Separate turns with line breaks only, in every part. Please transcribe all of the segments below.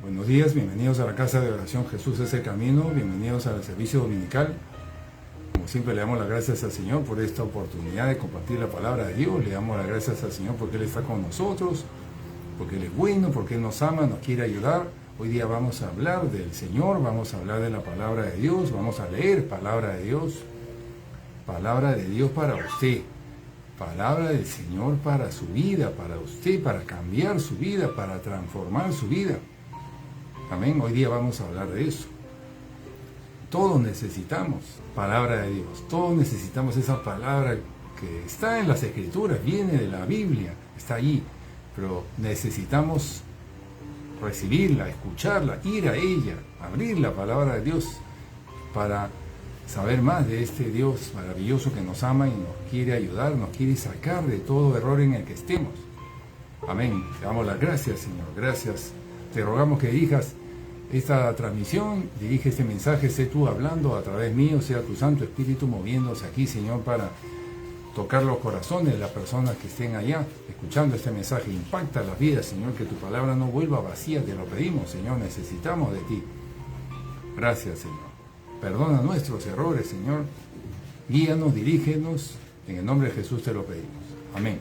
Buenos días, bienvenidos a la Casa de Oración Jesús es el Camino, bienvenidos al servicio dominical. Como siempre le damos las gracias al Señor por esta oportunidad de compartir la palabra de Dios, le damos las gracias al Señor porque Él está con nosotros, porque Él es bueno, porque Él nos ama, nos quiere ayudar. Hoy día vamos a hablar del Señor, vamos a hablar de la palabra de Dios, vamos a leer palabra de Dios para usted. Palabra del Señor para su vida, para usted, para cambiar su vida, para transformar su vida. Amén, hoy día vamos a hablar de eso. Todos necesitamos palabra de Dios, todos necesitamos esa palabra que está en las Escrituras, viene de la Biblia, está allí, pero necesitamos recibirla, escucharla, ir a ella, abrir la palabra de Dios para saber más de este Dios maravilloso que nos ama y nos quiere ayudar, nos quiere sacar de todo error en el que estemos. Amén. Te damos las gracias, Señor. Gracias. Te rogamos que dirijas esta transmisión, dirige este mensaje, sé tú hablando a través mío, sea tu Santo Espíritu moviéndose aquí, Señor, para tocar los corazones de las personas que estén allá, escuchando este mensaje. Impacta las vidas, Señor, que tu palabra no vuelva vacía, te lo pedimos, Señor, necesitamos de ti. Gracias, Señor. Perdona nuestros errores, Señor. Guíanos, dirígenos, en el nombre de Jesús te lo pedimos. Amén.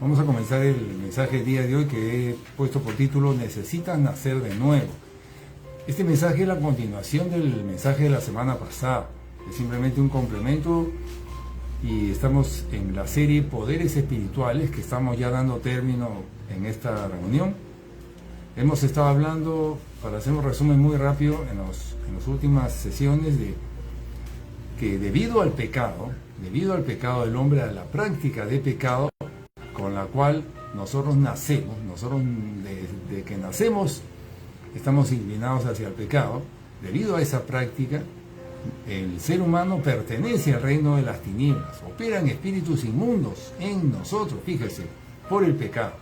Vamos a comenzar el mensaje del día de hoy que he puesto por título Necesitas nacer de nuevo. Este mensaje es la continuación del mensaje de la semana pasada. Es simplemente un complemento y estamos en la serie Poderes Espirituales que estamos ya dando término en esta reunión. Hemos estado hablando, para hacer un resumen muy rápido, en las últimas sesiones de que debido al pecado del hombre, a la práctica de pecado, con la cual nosotros nacemos, desde que nacemos estamos inclinados hacia el pecado. Debido a esa práctica, el ser humano pertenece al reino de las tinieblas, operan espíritus inmundos en nosotros, fíjese, por el pecado.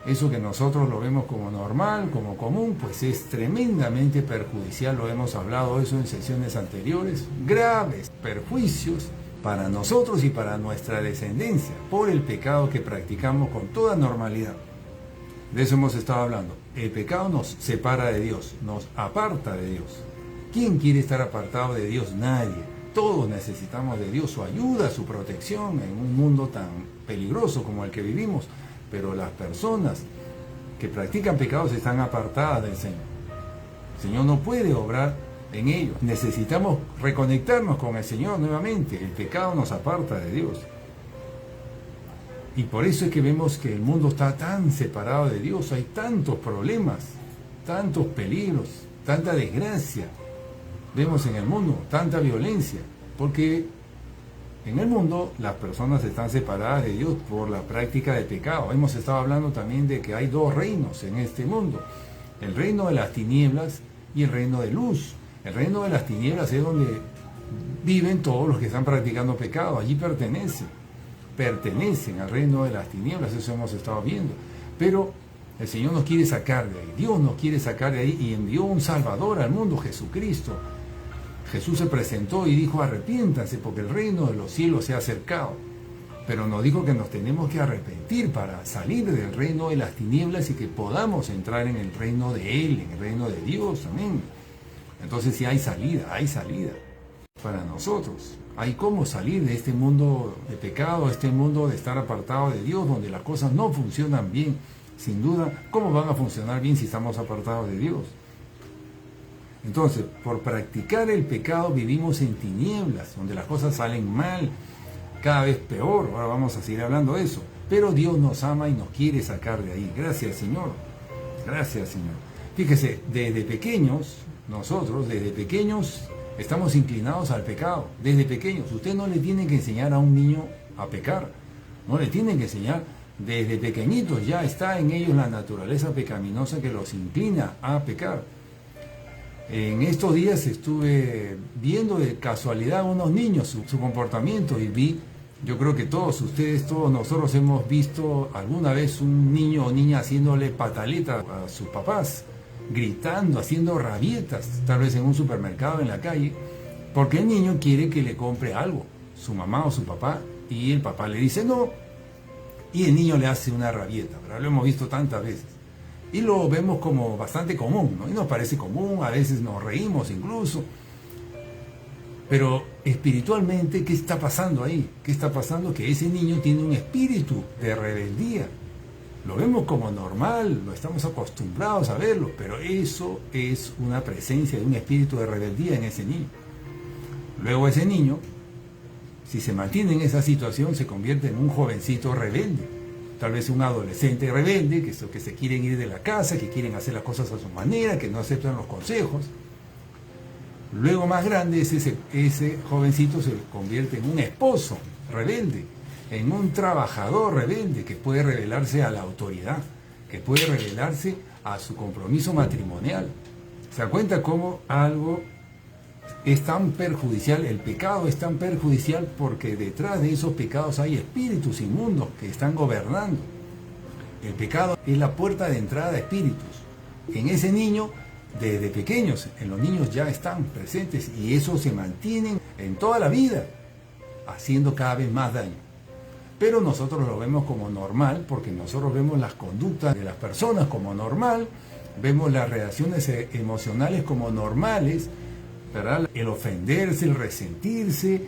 Eso que nosotros lo vemos como normal, como común, pues es tremendamente perjudicial, lo hemos hablado eso en sesiones anteriores, graves perjuicios para nosotros y para nuestra descendencia, por el pecado que practicamos con toda normalidad. De eso hemos estado hablando. El pecado nos separa de Dios, nos aparta de Dios. ¿Quién quiere estar apartado de Dios? Nadie. Todos necesitamos de Dios, su ayuda, su protección en un mundo tan peligroso como el que vivimos. Pero las personas que practican pecados están apartadas del Señor. El Señor no puede obrar en ellos. Necesitamos reconectarnos con el Señor nuevamente. El pecado nos aparta de Dios. Y por eso es que vemos que el mundo está tan separado de Dios. Hay tantos problemas, tantos peligros, tanta desgracia. Vemos en el mundo tanta violencia. Porque en el mundo las personas están separadas de Dios por la práctica de pecado. Hemos estado hablando también de que hay dos reinos en este mundo. El reino de las tinieblas y el reino de luz. El reino de las tinieblas es donde viven todos los que están practicando pecado. Allí pertenecen al reino de las tinieblas, eso hemos estado viendo. Pero el Señor nos quiere sacar de ahí, Dios nos quiere sacar de ahí y envió un Salvador al mundo, Jesucristo. Jesús se presentó y dijo: arrepiéntanse porque el reino de los cielos se ha acercado. Pero nos dijo que nos tenemos que arrepentir para salir del reino de las tinieblas y que podamos entrar en el reino de Él, en el reino de Dios. Amén. Entonces sí hay salida para nosotros. Hay cómo salir de este mundo de pecado, este mundo de estar apartado de Dios, donde las cosas no funcionan bien. Sin duda, ¿cómo van a funcionar bien si estamos apartados de Dios? Entonces, por practicar el pecado vivimos en tinieblas, donde las cosas salen mal, cada vez peor. Ahora vamos a seguir hablando de eso. Pero Dios nos ama y nos quiere sacar de ahí. Gracias, Señor. Gracias, Señor. Fíjese, desde pequeños, nosotros, desde pequeños, estamos inclinados al pecado. Desde pequeños. Usted no le tiene que enseñar a un niño a pecar. No le tiene que enseñar. Desde pequeñitos ya está en ellos la naturaleza pecaminosa que los inclina a pecar. En estos días estuve viendo de casualidad a unos niños, su comportamiento, y vi, yo creo que todos ustedes, todos nosotros hemos visto alguna vez un niño o niña haciéndole pataleta a sus papás, gritando, haciendo rabietas, tal vez en un supermercado, en la calle, porque el niño quiere que le compre algo, su mamá o su papá, y el papá le dice no, y el niño le hace una rabieta, pero lo hemos visto tantas veces. Y lo vemos como bastante común, ¿no? Y nos parece común, a veces nos reímos incluso. Pero espiritualmente, ¿qué está pasando ahí? ¿Qué está pasando? Que ese niño tiene un espíritu de rebeldía. Lo vemos como normal, lo estamos acostumbrados a verlo, pero eso es una presencia de un espíritu de rebeldía en ese niño. Luego ese niño, si se mantiene en esa situación, se convierte en un jovencito rebelde. Tal vez un adolescente rebelde, que se quieren ir de la casa, que quieren hacer las cosas a su manera, que no aceptan los consejos. Luego más grande, ese jovencito se convierte en un esposo rebelde, en un trabajador rebelde que puede rebelarse a la autoridad, que puede rebelarse a su compromiso matrimonial. ¿Se da cuenta cómo algo es tan perjudicial? El pecado es tan perjudicial porque detrás de esos pecados hay espíritus inmundos que están gobernando. El pecado es la puerta de entrada de espíritus. En ese niño, desde pequeños, en los niños ya están presentes y eso se mantiene en toda la vida, haciendo cada vez más daño. Pero nosotros lo vemos como normal porque nosotros vemos las conductas de las personas como normal, vemos las reacciones emocionales como normales, ¿verdad? El ofenderse, el resentirse,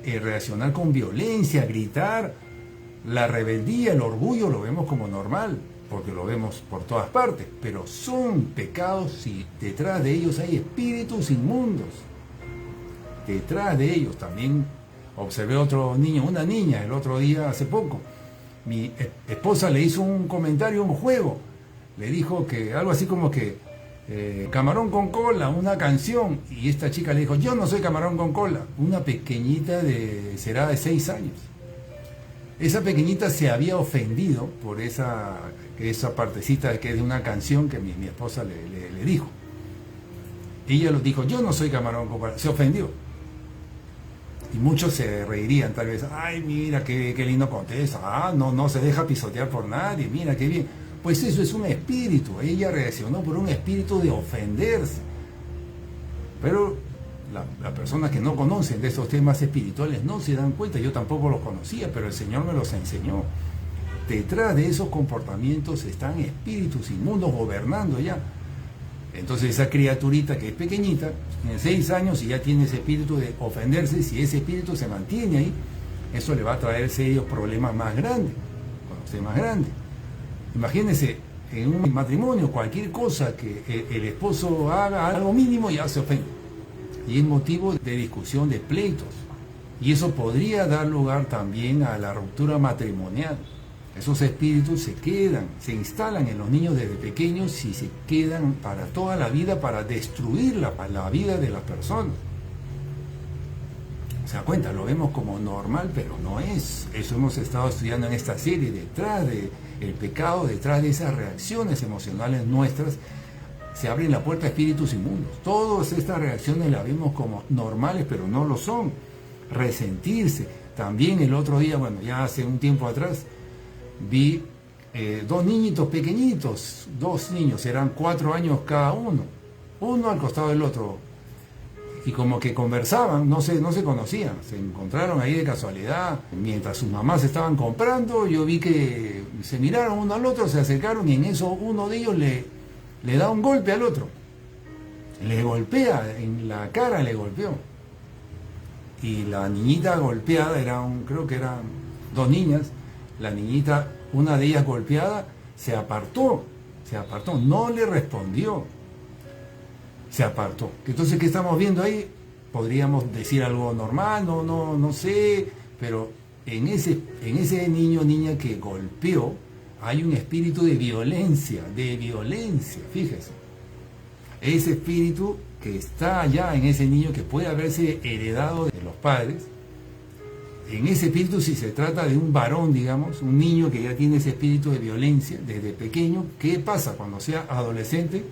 el reaccionar con violencia, gritar, la rebeldía, el orgullo lo vemos como normal porque lo vemos por todas partes, pero son pecados y detrás de ellos hay espíritus inmundos. Detrás de ellos también observé otro niño, una niña, el otro día, hace poco. Mi esposa le hizo un comentario, un juego. Le dijo que algo así como que camarón con cola, una canción. Y esta chica le dijo, yo no soy camarón con cola. Una pequeñita será de 6 años. Esa pequeñita se había ofendido por esa partecita que es de una canción que mi esposa le dijo. Ella lo dijo, yo no soy camarón con cola. Se ofendió. Y muchos se reirían tal vez, ay, mira, qué lindo contesta, no se deja pisotear por nadie, mira, qué bien. Pues eso es un espíritu, ella reaccionó por un espíritu de ofenderse. Pero las personas que no conocen de esos temas espirituales no se dan cuenta, yo tampoco los conocía, pero el Señor me los enseñó. Detrás de esos comportamientos están espíritus inmundos gobernando ya. Entonces esa criaturita que es pequeñita, tiene 6 años y ya tiene ese espíritu de ofenderse, si ese espíritu se mantiene ahí, eso le va a traer serios problemas más grandes, cuando esté más grande. Imagínense, en un matrimonio, cualquier cosa que el esposo haga, algo mínimo, ya se ofende. Y es motivo de discusión, de pleitos. Y eso podría dar lugar también a la ruptura matrimonial. Esos espíritus se quedan, se instalan en los niños desde pequeños y se quedan para toda la vida para destruir la vida de las personas. ¿Se da cuenta? Lo vemos como normal, pero no es. Eso hemos estado estudiando en esta serie. Detrás del pecado, detrás de esas reacciones emocionales nuestras, se abren la puerta a espíritus inmundos. Todas estas reacciones las vemos como normales, pero no lo son. Resentirse. También el otro día, bueno, ya hace un tiempo atrás, vi 2 niñitos pequeñitos, 2 niños, eran 4 años cada uno al costado del otro, y como que conversaban, no se conocían, se encontraron ahí de casualidad, mientras sus mamás estaban comprando, yo vi que se miraron uno al otro, se acercaron y en eso uno de ellos le da un golpe al otro, le golpea, en la cara le golpeó, y la niñita golpeada, creo que eran 2 niñas, la niñita, una de ellas golpeada, se apartó, no le respondió, se apartó. Entonces, ¿qué estamos viendo ahí? Podríamos decir algo normal, no sé, pero en ese niño o niña que golpeó, hay un espíritu de violencia, fíjese. Ese espíritu que está allá en ese niño, que puede haberse heredado de los padres, en ese espíritu, si se trata de un varón, digamos, un niño que ya tiene ese espíritu de violencia desde pequeño, ¿qué pasa? Cuando sea adolescente,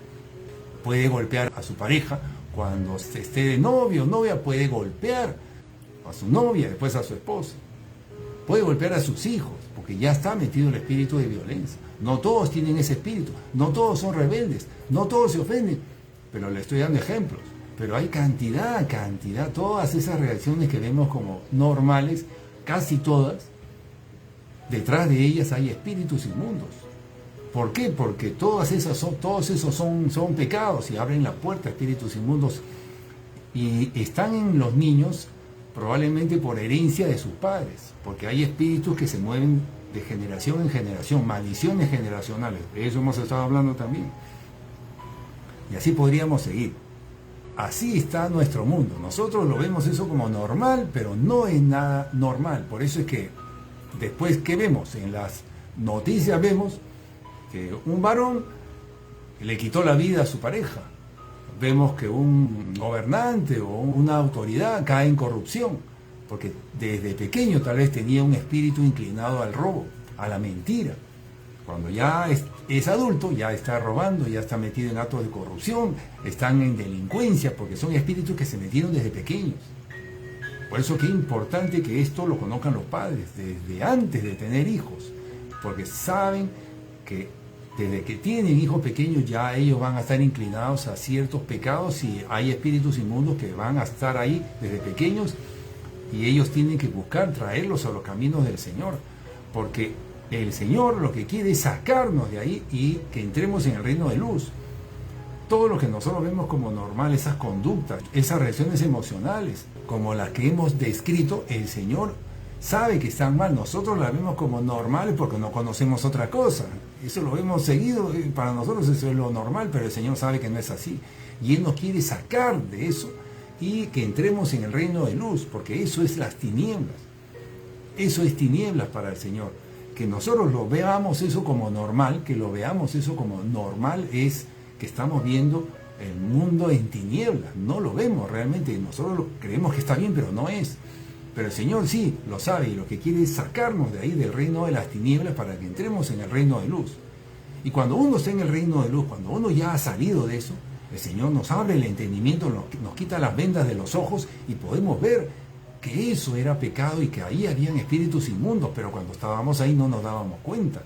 puede golpear a su pareja. Cuando esté de novio o novia, puede golpear a su novia, después a su esposa. Puede golpear a sus hijos, porque ya está metido el espíritu de violencia. No todos tienen ese espíritu, no todos son rebeldes, no todos se ofenden, pero le estoy dando ejemplos. Pero hay cantidad, todas esas reacciones que vemos como normales, casi todas, detrás de ellas hay espíritus inmundos. ¿Por qué? Porque todos esos son pecados y abren la puerta a espíritus inmundos y están en los niños probablemente por herencia de sus padres, porque hay espíritus que se mueven de generación en generación, maldiciones generacionales, de eso hemos estado hablando también. Y así podríamos seguir. Así está nuestro mundo. Nosotros lo vemos eso como normal, pero no es nada normal. Por eso es que después, ¿qué vemos? En las noticias vemos que un varón le quitó la vida a su pareja. Vemos que un gobernante o una autoridad cae en corrupción, porque desde pequeño tal vez tenía un espíritu inclinado al robo, a la mentira. Cuando ya es adulto, ya está robando, ya está metido en actos de corrupción, están en delincuencia, porque son espíritus que se metieron desde pequeños. Por eso que es importante que esto lo conozcan los padres, desde antes de tener hijos, porque saben que desde que tienen hijos pequeños ya ellos van a estar inclinados a ciertos pecados y hay espíritus inmundos que van a estar ahí desde pequeños y ellos tienen que buscar traerlos a los caminos del Señor, porque el Señor lo que quiere es sacarnos de ahí y que entremos en el reino de luz. Todo lo que nosotros vemos como normal, esas conductas, esas reacciones emocionales, como las que hemos descrito, el Señor sabe que están mal. Nosotros las vemos como normales porque no conocemos otra cosa. Eso lo hemos seguido, para nosotros eso es lo normal, pero el Señor sabe que no es así. Y Él nos quiere sacar de eso y que entremos en el reino de luz, porque eso es las tinieblas. Eso es tinieblas para el Señor. Que nosotros lo veamos eso como normal, que lo veamos eso como normal es que estamos viendo el mundo en tinieblas. No lo vemos realmente, nosotros creemos que está bien, pero no es. Pero el Señor sí lo sabe y lo que quiere es sacarnos de ahí del reino de las tinieblas para que entremos en el reino de luz. Y cuando uno está en el reino de luz, cuando uno ya ha salido de eso, el Señor nos abre el entendimiento, nos quita las vendas de los ojos y podemos ver que eso era pecado y que ahí habían espíritus inmundos, pero cuando estábamos ahí no nos dábamos cuenta.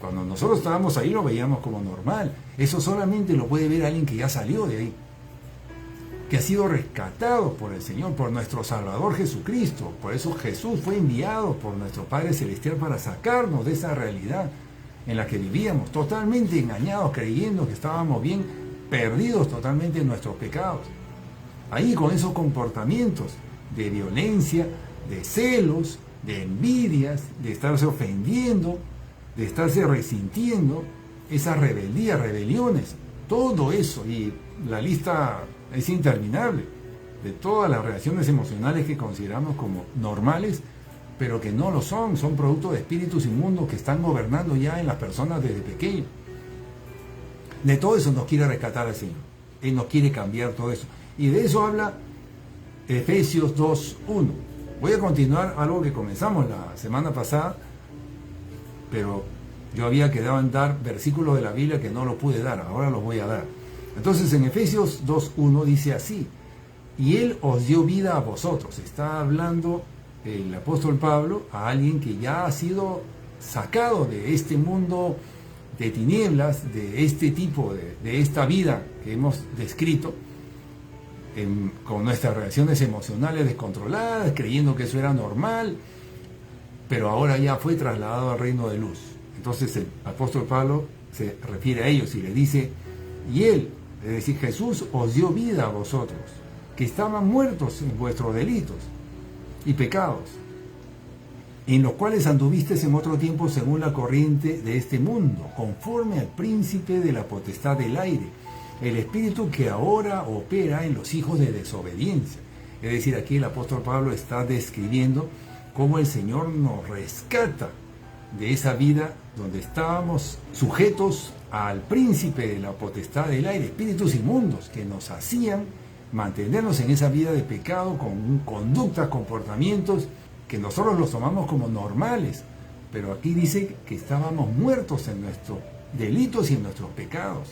Cuando nosotros estábamos ahí lo veíamos como normal. Eso solamente lo puede ver alguien que ya salió de ahí, que ha sido rescatado por el Señor, por nuestro Salvador Jesucristo. Por eso Jesús fue enviado por nuestro Padre Celestial para sacarnos de esa realidad en la que vivíamos, totalmente engañados, creyendo que estábamos bien, perdidos totalmente en nuestros pecados. Ahí con esos comportamientos de violencia, de celos, de envidias, de estarse ofendiendo, de estarse resintiendo, esas rebeldías, rebeliones, todo eso, y la lista es interminable de todas las reacciones emocionales que consideramos como normales, pero que no lo son, son producto de espíritus inmundos que están gobernando ya en las personas desde pequeños. De todo eso nos quiere rescatar el Señor. Él nos quiere cambiar todo eso. Y de eso habla Efesios 2:1. Voy a continuar algo que comenzamos la semana pasada, pero yo había quedado en dar versículos de la Biblia que no los pude dar, ahora los voy a dar. Entonces en Efesios 2:1 dice así: y Él os dio vida a vosotros. Está hablando el apóstol Pablo a alguien que ya ha sido sacado de este mundo de tinieblas, de este tipo, de esta vida que hemos descrito, con nuestras reacciones emocionales descontroladas, creyendo que eso era normal, pero ahora ya fue trasladado al reino de luz. Entonces el apóstol Pablo se refiere a ellos y le dice: y Él, es decir, Jesús, os dio vida a vosotros, que estaban muertos en vuestros delitos y pecados, en los cuales anduvisteis en otro tiempo según la corriente de este mundo, conforme al príncipe de la potestad del aire, el espíritu que ahora opera en los hijos de desobediencia. Es decir, aquí el apóstol Pablo está describiendo cómo el Señor nos rescata de esa vida donde estábamos sujetos al príncipe de la potestad del aire, espíritus inmundos que nos hacían mantenernos en esa vida de pecado con conductas, comportamientos que nosotros los tomamos como normales, pero aquí dice que estábamos muertos en nuestros delitos y en nuestros pecados.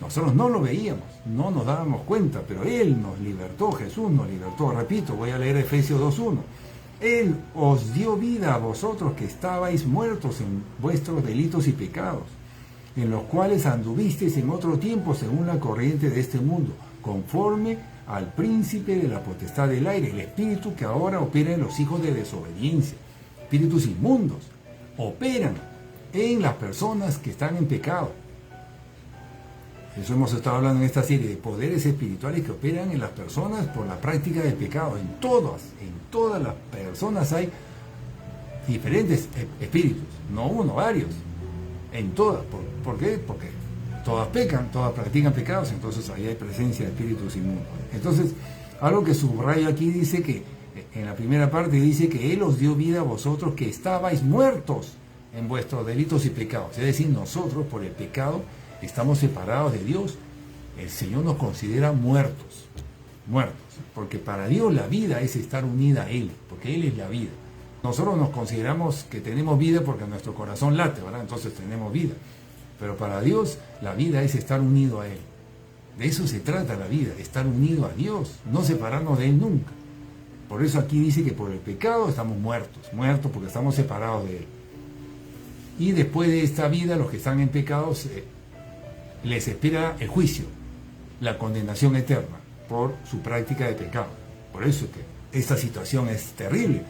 Nosotros no lo veíamos, no nos dábamos cuenta, pero Él nos libertó, Jesús nos libertó. Repito, voy a leer Efesios 2:1. Él os dio vida a vosotros que estabais muertos en vuestros delitos y pecados, en los cuales anduvisteis en otro tiempo según la corriente de este mundo, conforme al príncipe de la potestad del aire, el espíritu que ahora opera en los hijos de desobediencia. Espíritus inmundos operan en las personas que están en pecado. Eso hemos estado hablando en esta serie de poderes espirituales que operan en las personas por la práctica del pecado. En todas las personas hay diferentes espíritus, no uno, varios. En todas. ¿Por qué? Porque todas pecan, todas practican pecados, entonces ahí hay presencia de espíritus inmundos. Entonces, algo que subrayo aquí dice que, en la primera parte dice que Él os dio vida a vosotros que estabais muertos en vuestros delitos y pecados. Es decir, nosotros por el pecado estamos separados de Dios. El Señor nos considera muertos, porque para Dios la vida es estar unida a Él, porque Él es la vida. Nosotros nos consideramos que tenemos vida porque nuestro corazón late, ¿verdad? Entonces tenemos vida. Pero para Dios la vida es estar unido a Él. De eso se trata la vida, estar unido a Dios, no separarnos de Él nunca. Por eso aquí dice que por el pecado estamos muertos porque estamos separados de Él. Y después de esta vida, los que están en pecados, les espera el juicio, la condenación eterna por su práctica de pecado. Por eso es que esta situación es terrible,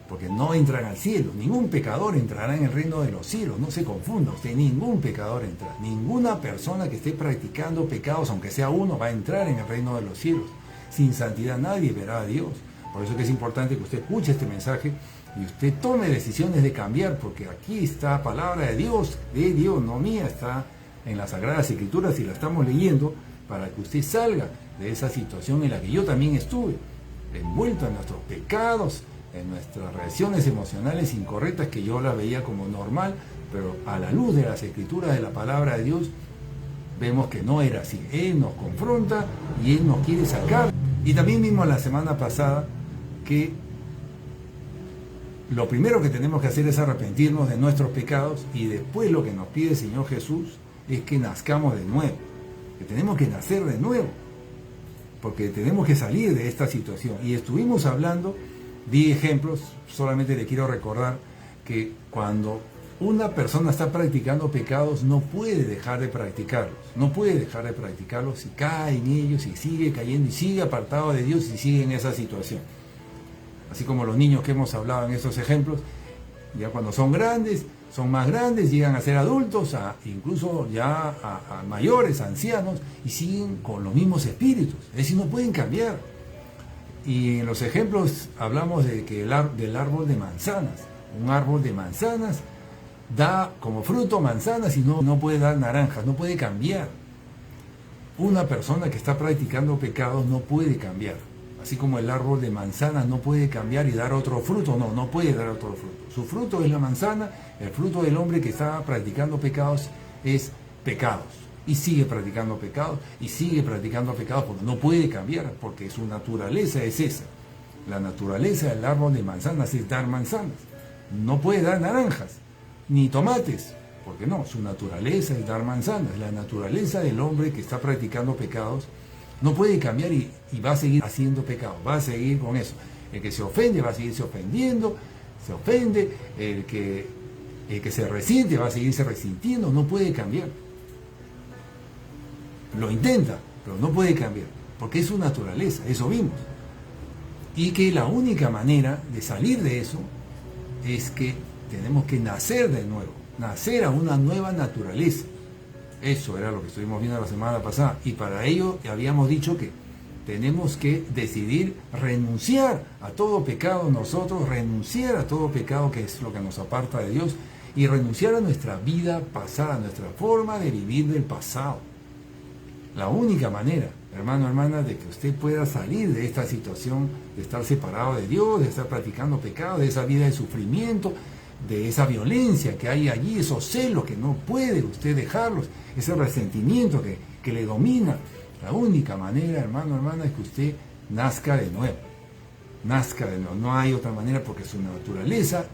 porque no entran al cielo. Ningún pecador entrará en el reino de los cielos. No se confunda usted, ningún pecador entra. Ninguna persona que esté practicando pecados, aunque sea uno, va a entrar en el reino de los cielos. Sin santidad nadie verá a Dios. Por eso es que es importante que usted escuche este mensaje y usted tome decisiones de cambiar, porque aquí está palabra de Dios, no mía, está en las Sagradas Escrituras y la estamos leyendo para que usted salga de esa situación en la que yo también estuve, envuelto en nuestros pecados, en nuestras reacciones emocionales incorrectas que yo las veía como normal, pero a la luz de las Escrituras, de la palabra de Dios, vemos que no era así. Él nos confronta y Él nos quiere sacar. Y también vimos la semana pasada que lo primero que tenemos que hacer es arrepentirnos de nuestros pecados, y después lo que nos pide el Señor Jesús es que nazcamos de nuevo, que tenemos que nacer de nuevo, porque tenemos que salir de esta situación. Y estuvimos hablando, di ejemplos, solamente le quiero recordar que cuando una persona está practicando pecados no puede dejar de practicarlos, y cae en ellos y sigue cayendo y sigue apartado de Dios y sigue en esa situación. Así como los niños que hemos hablado en estos ejemplos, ya cuando son grandes, son más grandes, llegan a ser adultos, incluso ya a mayores, ancianos, y siguen con los mismos espíritus, es decir, no pueden cambiar. Y en los ejemplos hablamos de que del árbol de manzanas. Un árbol de manzanas da como fruto manzanas y no puede dar naranjas, no puede cambiar. Una persona que está practicando pecados no puede cambiar. Así como el árbol de manzanas no puede cambiar y dar otro fruto, no puede dar otro fruto. Su fruto es la manzana, el fruto del hombre que está practicando pecados es pecados. Y sigue practicando pecados, porque no puede cambiar, porque su naturaleza es esa. La naturaleza del árbol de manzanas es dar manzanas. No puede dar naranjas, ni tomates, porque no, su naturaleza es dar manzanas. La naturaleza del hombre que está practicando pecados no puede cambiar y va a seguir haciendo pecado, va a seguir con eso. El que se ofende va a seguirse ofendiendo, se ofende, el que se resiente va a seguirse resintiendo, no puede cambiar. Lo intenta, pero no puede cambiar, porque es su naturaleza, eso vimos. Y que la única manera de salir de eso es que tenemos que nacer de nuevo, nacer a una nueva naturaleza. Eso era lo que estuvimos viendo la semana pasada, y para ello habíamos dicho que tenemos que decidir renunciar a todo pecado nosotros, renunciar a todo pecado que es lo que nos aparta de Dios, y renunciar a nuestra vida pasada, a nuestra forma de vivir del pasado. La única manera, hermano, hermana, de que usted pueda salir de esta situación de estar separado de Dios, de estar practicando pecado, de esa vida de sufrimiento, de esa violencia que hay allí, esos celos que no puede usted dejarlos, ese resentimiento que le domina. La única manera, hermano, hermana, es que usted nazca de nuevo. Nazca de nuevo. No hay otra manera, porque su naturaleza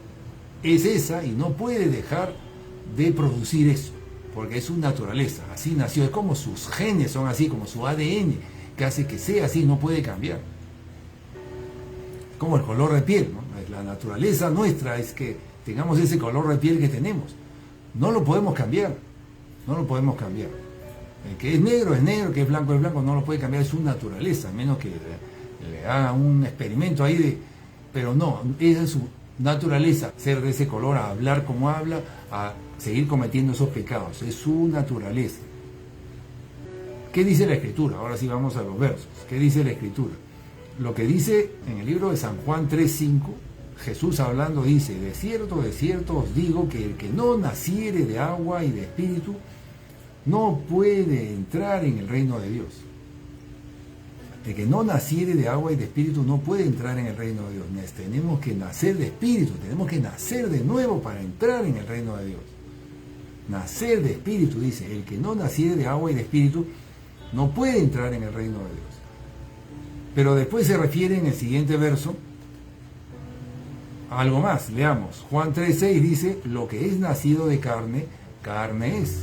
es esa y no puede dejar de producir eso, porque es su naturaleza. Así nació, es como sus genes son así, como su ADN, que hace que sea así, no puede cambiar. Como el color de piel, ¿no? La naturaleza nuestra es que tengamos ese color de piel que tenemos. No lo podemos cambiar. El que es negro, que es blanco, no lo puede cambiar, es su naturaleza, a menos que le haga un experimento ahí pero no, esa es su naturaleza, ser de ese color, a hablar como habla, a seguir cometiendo esos pecados. Es su naturaleza. ¿Qué dice la Escritura? Ahora sí vamos a los versos. ¿Qué dice la Escritura? Lo que dice en el libro de San Juan 3:5, Jesús hablando dice: de cierto os digo que el que no naciere de agua y de espíritu no puede entrar en el reino de Dios. El que no naciere de agua y de espíritu no puede entrar en el reino de Dios. Tenemos que nacer de espíritu, tenemos que nacer de nuevo para entrar en el reino de Dios. Nacer de espíritu, dice: el que no naciere de agua y de espíritu no puede entrar en el reino de Dios. Pero después se refiere en el siguiente verso a algo más. Leamos. Juan 3:6 dice: lo que es nacido de carne, carne es.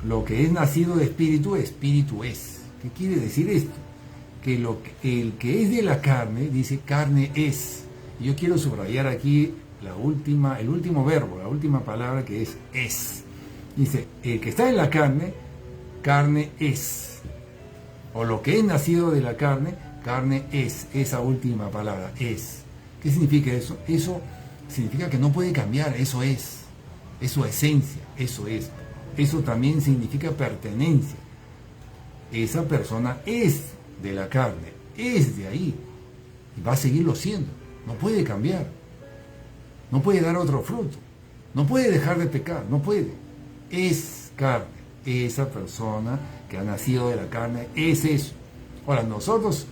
Lo que es nacido de espíritu, espíritu es. ¿Qué quiere decir esto? Que el que es de la carne, dice, carne es. Y yo quiero subrayar aquí el último verbo, la última palabra, que es. Dice: el que está en la carne, carne es. O lo que es nacido de la carne es. Esa última palabra, es. ¿Qué significa eso? Eso significa que no puede cambiar, eso es. Es su esencia, eso es. Eso también significa pertenencia. Esa persona es de la carne, es de ahí. Y va a seguirlo siendo. No puede cambiar. No puede dar otro fruto. No puede dejar de pecar, no puede. Es carne. Esa persona que ha nacido de la carne es eso. Ahora, nosotros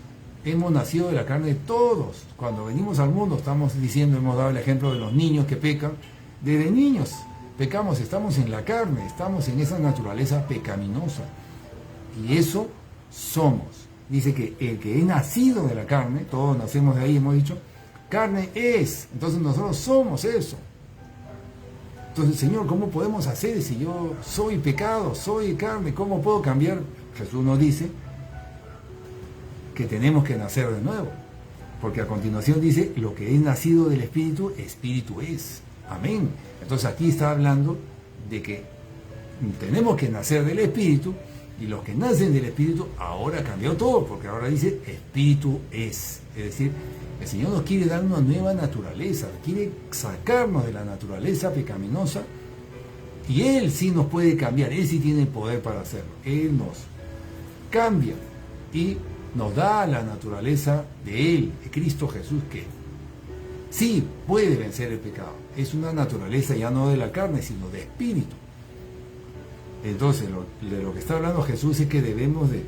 hemos nacido de la carne todos. Cuando venimos al mundo estamos diciendo, hemos dado el ejemplo de los niños que pecan. Desde niños pecamos, estamos en la carne, estamos en esa naturaleza pecaminosa. Y eso somos. Dice que el que es nacido de la carne, todos nacemos de ahí, hemos dicho, carne es. Entonces nosotros somos eso. Entonces, Señor, ¿cómo podemos hacer si yo soy pecado, soy carne? ¿Cómo puedo cambiar? Jesús nos dice que tenemos que nacer de nuevo. Porque a continuación dice: lo que es nacido del Espíritu, Espíritu es. Amén. Entonces aquí está hablando de que tenemos que nacer del Espíritu, y los que nacen del Espíritu, ahora cambió todo, porque ahora dice Espíritu es. Es decir, el Señor nos quiere dar una nueva naturaleza, quiere sacarnos de la naturaleza pecaminosa, y Él sí nos puede cambiar, Él sí tiene el poder para hacerlo. Él nos cambia y nos da la naturaleza de Él, de Cristo Jesús, que sí puede vencer el pecado. Es una naturaleza ya no de la carne, sino de espíritu. Entonces, de lo que está hablando Jesús es que debemos de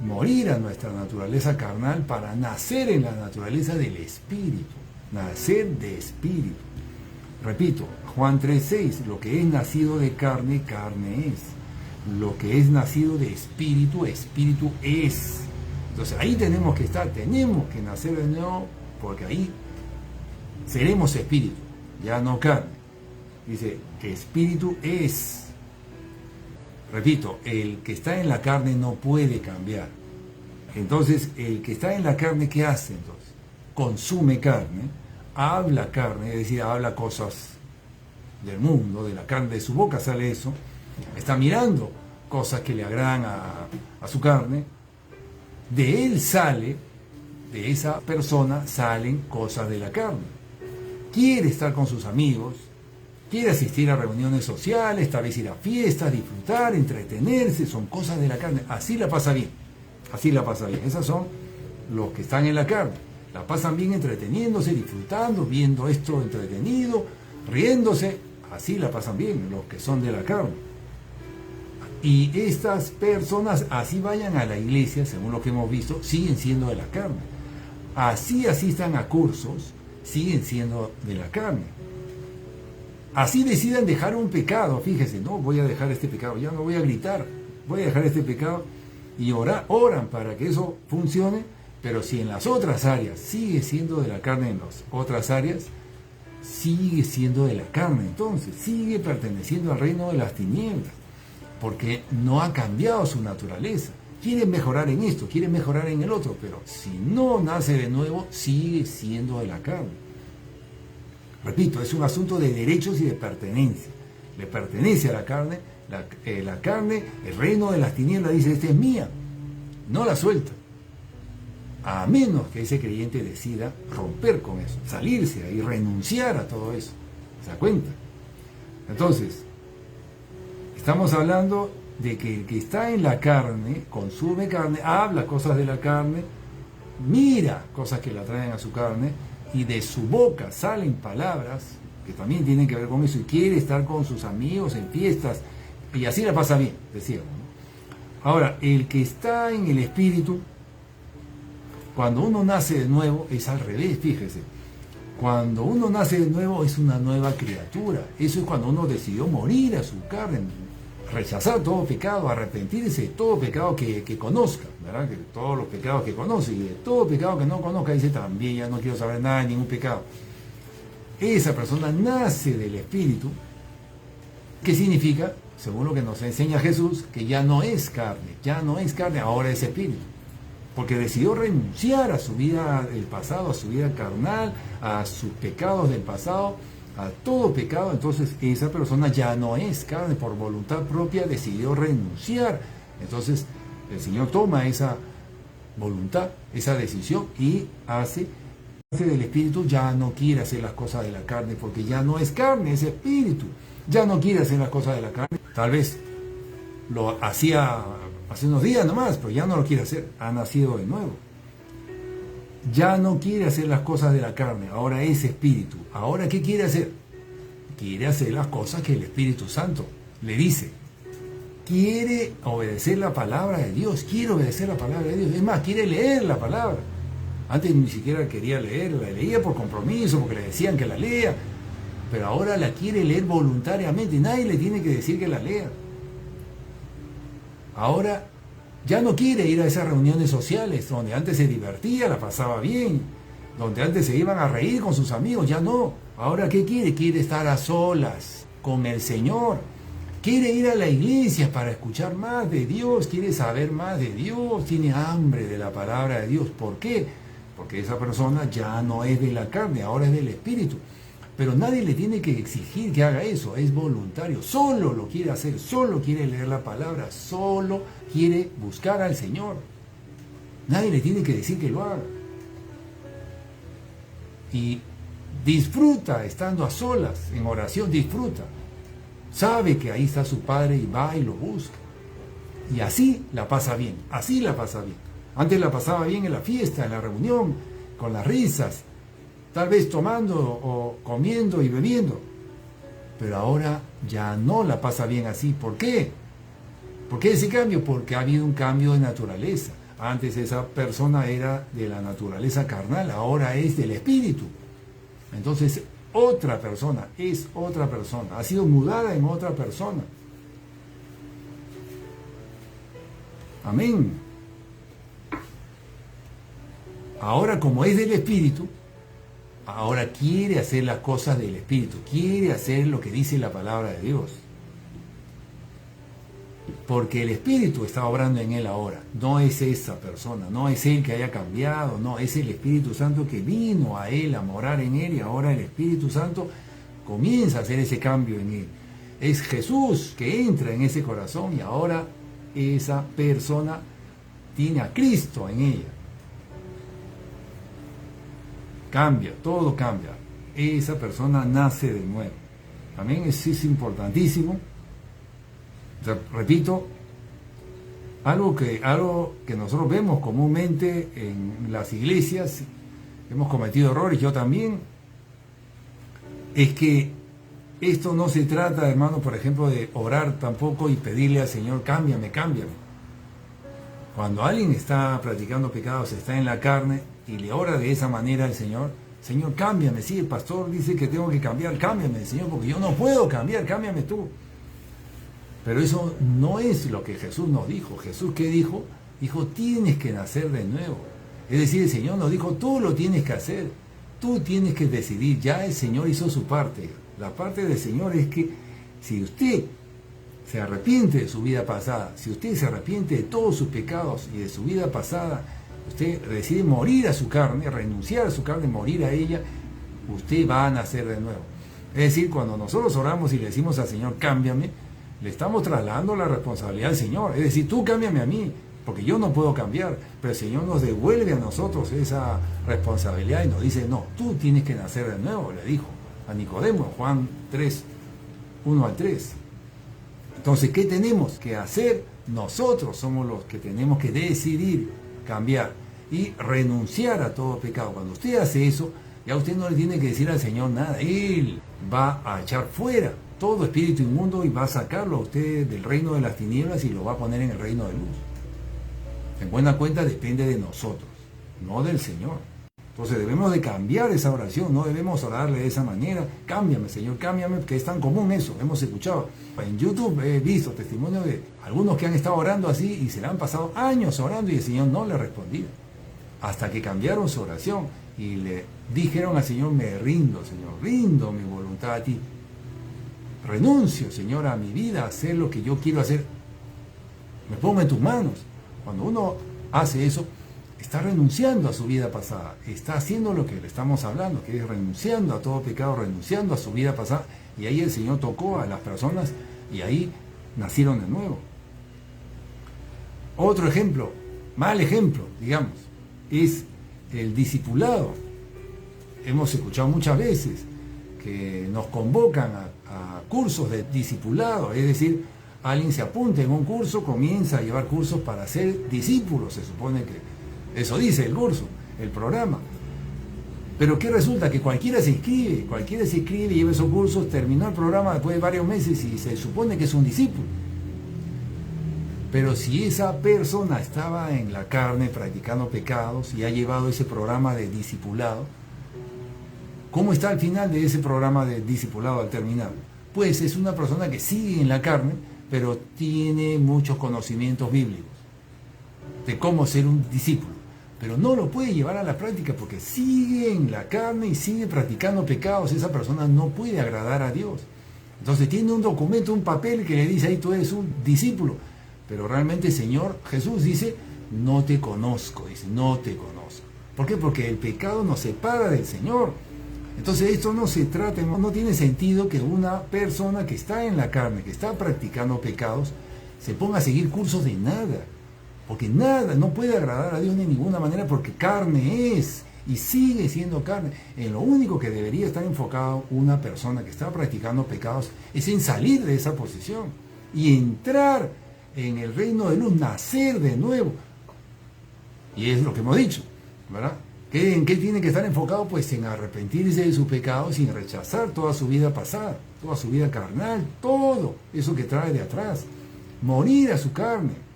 morir a nuestra naturaleza carnal para nacer en la naturaleza del Espíritu. Nacer de Espíritu. Repito, Juan 3:6, lo que es nacido de carne, carne es. Lo que es nacido de Espíritu, Espíritu es. Entonces, ahí tenemos que estar, tenemos que nacer de nuevo, porque ahí seremos Espíritu, ya no carne. Dice, Espíritu es. Repito, el que está en la carne no puede cambiar. Entonces, el que está en la carne, ¿qué hace entonces? Consume carne, habla carne, es decir, habla cosas del mundo, de la carne, de su boca sale eso, está mirando cosas que le agradan a su carne, de él sale, de esa persona salen cosas de la carne. Quiere estar con sus amigos, quiere asistir a reuniones sociales, tal vez ir a fiestas, disfrutar, entretenerse, son cosas de la carne. Así la pasa bien, así la pasa bien. Esos son los que están en la carne. La pasan bien entreteniéndose, disfrutando, viendo esto entretenido, riéndose. Así la pasan bien los que son de la carne. Y estas personas, así vayan a la iglesia, según lo que hemos visto, siguen siendo de la carne. Así asistan a cursos, siguen siendo de la carne. Así decidan dejar un pecado, fíjese, no voy a dejar este pecado, ya no voy a gritar, voy a dejar este pecado, y oran para que eso funcione, pero si en las otras áreas sigue siendo de la carne, en las otras áreas sigue siendo de la carne, entonces sigue perteneciendo al reino de las tinieblas, porque no ha cambiado su naturaleza. Quiere mejorar en esto, quiere mejorar en el otro, pero si no nace de nuevo, sigue siendo de la carne. Repito, es un asunto de derechos y de pertenencia. Le pertenece a la carne, la carne, el reino de las tinieblas dice, esta es mía, no la suelta. A menos que ese creyente decida romper con eso, salirse y renunciar a todo eso. ¿Se da cuenta? Entonces, Estamos hablando de que el que está en la carne, consume carne, habla cosas de la carne, mira cosas que la traen a su carne, y de su boca salen palabras que también tienen que ver con eso, y quiere estar con sus amigos en fiestas, y así la pasa bien, decíamos, ¿no? Ahora, el que está en el Espíritu, cuando uno nace de nuevo, es al revés, fíjese. Cuando uno nace de nuevo es una nueva criatura. Eso es cuando uno decidió morir a su carne, rechazar todo pecado, arrepentirse de todo pecado que conozca, ¿verdad? Que todos los pecados que conoce, y de todo pecado que no conozca, dice también, ya no quiero saber nada de ningún pecado. Esa persona nace del Espíritu. ¿Qué significa? Según lo que nos enseña Jesús, que ya no es carne, ahora es Espíritu. Porque decidió renunciar a su vida del pasado, a su vida carnal, a sus pecados del pasado, a todo pecado. Entonces esa persona ya no es carne, por voluntad propia decidió renunciar. Entonces el Señor toma esa voluntad, esa decisión, y hace del Espíritu. Ya no quiere hacer las cosas de la carne, porque ya no es carne, es Espíritu. Ya no quiere hacer las cosas de la carne. Tal vez lo hacía hace unos días nomás, pero ya no lo quiere hacer, ha nacido de nuevo. Ya no quiere hacer las cosas de la carne, ahora es Espíritu. ¿Ahora qué quiere hacer? Quiere hacer las cosas que el Espíritu Santo le dice. Quiere obedecer la palabra de Dios, quiere obedecer la palabra de Dios. Es más, quiere leer la palabra. Antes ni siquiera quería leerla, la leía por compromiso, porque le decían que la lea, pero ahora la quiere leer voluntariamente, nadie le tiene que decir que la lea. Ahora ya no quiere ir a esas reuniones sociales donde antes se divertía, la pasaba bien, donde antes se iban a reír con sus amigos, ya no. Ahora ¿qué quiere? Quiere estar a solas con el Señor. Quiere ir a la iglesia para escuchar más de Dios, quiere saber más de Dios, tiene hambre de la palabra de Dios. ¿Por qué? Porque esa persona ya no es de la carne, ahora es del Espíritu. Pero nadie le tiene que exigir que haga eso, es voluntario, solo lo quiere hacer, solo quiere leer la palabra, solo quiere buscar al Señor. Nadie le tiene que decir que lo haga. Y disfruta estando a solas, en oración, disfruta. Sabe que ahí está su Padre y va y lo busca. Y así la pasa bien, así la pasa bien. Antes la pasaba bien en la fiesta, en la reunión, con las risas, tal vez tomando o comiendo y bebiendo, pero ahora ya no la pasa bien así. ¿Por qué? ¿Por qué ese cambio? Porque ha habido un cambio de naturaleza. Antes esa persona era de la naturaleza carnal, ahora es del Espíritu. Entonces otra persona, es otra persona, ha sido mudada en otra persona. Amén. Ahora, como es del Espíritu, ahora quiere hacer las cosas del Espíritu, quiere hacer lo que dice la palabra de Dios. Porque el Espíritu está obrando en él ahora, no es esa persona, no es él que haya cambiado, no, es el Espíritu Santo que vino a él a morar en él, y ahora el Espíritu Santo comienza a hacer ese cambio en él. Es Jesús que entra en ese corazón, y ahora esa persona tiene a Cristo en ella. Cambia, todo cambia. Esa persona nace de nuevo. También es importantísimo. O sea, repito, algo que nosotros vemos comúnmente en las iglesias, hemos cometido errores, yo también, es que esto no se trata, hermano, por ejemplo, de orar tampoco y pedirle al Señor, cámbiame, cámbiame. Cuando alguien está practicando pecados, está en la carne, y le ora de esa manera al Señor, Señor, cámbiame, sí, el pastor dice que tengo que cambiar, cámbiame, Señor, porque yo no puedo cambiar, cámbiame tú. Pero eso no es lo que Jesús nos dijo. ¿Jesús qué dijo? Dijo, tienes que nacer de nuevo. Es decir, el Señor nos dijo, tú lo tienes que hacer, tú tienes que decidir, ya el Señor hizo su parte. La parte del Señor es que si usted se arrepiente de su vida pasada, si usted se arrepiente de todos sus pecados y de su vida pasada, usted decide morir a su carne, renunciar a su carne, morir a ella, usted va a nacer de nuevo. Es decir, cuando nosotros oramos y le decimos al Señor, cámbiame, le estamos trasladando la responsabilidad al Señor. Es decir, tú cámbiame a mí, porque yo no puedo cambiar, pero el Señor nos devuelve a nosotros esa responsabilidad y nos dice, no, tú tienes que nacer de nuevo, le dijo a Nicodemo, Juan 3, 1 al 3. Entonces, ¿qué tenemos que hacer? Nosotros somos los que tenemos que decidir cambiar y renunciar a todo pecado. Cuando usted hace eso, ya usted no le tiene que decir al Señor nada. Él va a echar fuera todo espíritu inmundo y va a sacarlo a usted del reino de las tinieblas y lo va a poner en el reino de luz. En buena cuenta depende de nosotros, no del Señor. Entonces debemos de cambiar esa oración, no debemos orarle de esa manera. Cámbiame, Señor, cámbiame, porque es tan común eso. Hemos escuchado, en YouTube he visto testimonios de algunos que han estado orando así y se le han pasado años orando y el Señor no le respondía. Hasta que cambiaron su oración y le dijeron al Señor, me rindo, Señor, rindo mi voluntad a ti. Renuncio, Señor, a mi vida, a hacer lo que yo quiero hacer. Me pongo en tus manos. Cuando uno hace eso, está renunciando a su vida pasada, está haciendo lo que le estamos hablando, que es renunciando a todo pecado, renunciando a su vida pasada, y ahí el Señor tocó a las personas y ahí nacieron de nuevo. Otro ejemplo, mal ejemplo, digamos, es el discipulado. Hemos escuchado muchas veces que nos convocan a cursos de discipulado, es decir, alguien se apunta en un curso, comienza a llevar cursos para ser discípulo, se supone que eso dice el curso, el programa. Pero ¿qué resulta? Que cualquiera se inscribe, lleva esos cursos, terminó el programa después de varios meses y se supone que es un discípulo. Pero si esa persona estaba en la carne practicando pecados y ha llevado ese programa de discipulado, ¿cómo está al final de ese programa de discipulado al terminar? Pues es una persona que sigue en la carne, pero tiene muchos conocimientos bíblicos de cómo ser un discípulo. Pero no lo puede llevar a la práctica porque sigue en la carne y sigue practicando pecados. Esa persona no puede agradar a Dios. Entonces tiene un documento, un papel que le dice ahí tú eres un discípulo. Pero realmente el Señor Jesús dice, no te conozco, dice, no te conozco. ¿Por qué? Porque el pecado nos separa del Señor. Entonces esto no se trata, no tiene sentido que una persona que está en la carne, que está practicando pecados, se ponga a seguir cursos de nada. Porque nada, no puede agradar a Dios de ninguna manera porque carne es y sigue siendo carne. En lo único que debería estar enfocado una persona que está practicando pecados es en salir de esa posición y entrar en el reino de luz, nacer de nuevo. Y es lo que hemos dicho, ¿verdad? ¿En qué tiene que estar enfocado? Pues en arrepentirse de sus pecados y en rechazar toda su vida pasada, toda su vida carnal, todo eso que trae de atrás. Morir a su carne.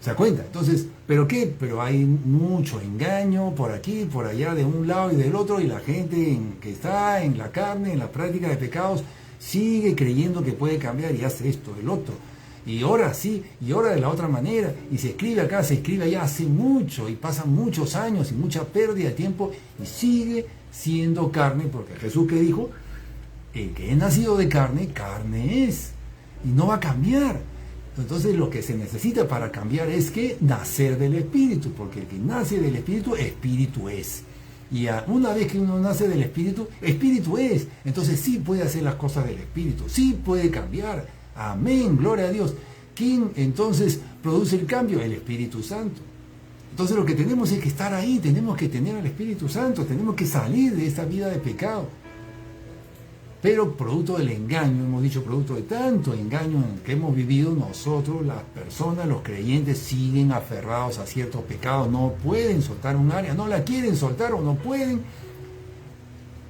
¿Se da cuenta? Entonces, ¿pero qué? Pero hay mucho engaño por aquí, por allá, de un lado y del otro, y la gente que está en la carne, en la práctica de pecados, sigue creyendo que puede cambiar y hace esto, el otro. Y ora así, y ora de la otra manera, y se escribe acá, se escribe allá, hace mucho, y pasan muchos años y mucha pérdida de tiempo, y sigue siendo carne, porque Jesús que dijo, el que es nacido de carne, carne es, y no va a cambiar. Entonces lo que se necesita para cambiar es que nacer del Espíritu, porque el que nace del Espíritu, Espíritu es. Y una vez que uno nace del Espíritu, Espíritu es. Entonces sí puede hacer las cosas del Espíritu, sí puede cambiar. Amén, gloria a Dios. ¿Quién entonces produce el cambio? El Espíritu Santo. Entonces lo que tenemos es que estar ahí, tenemos que tener al Espíritu Santo, tenemos que salir de esta vida de pecado. Pero producto del engaño, hemos dicho, producto de tanto engaño en el que hemos vivido, nosotros, las personas, los creyentes, siguen aferrados a ciertos pecados, no pueden soltar un área, no la quieren soltar o no pueden,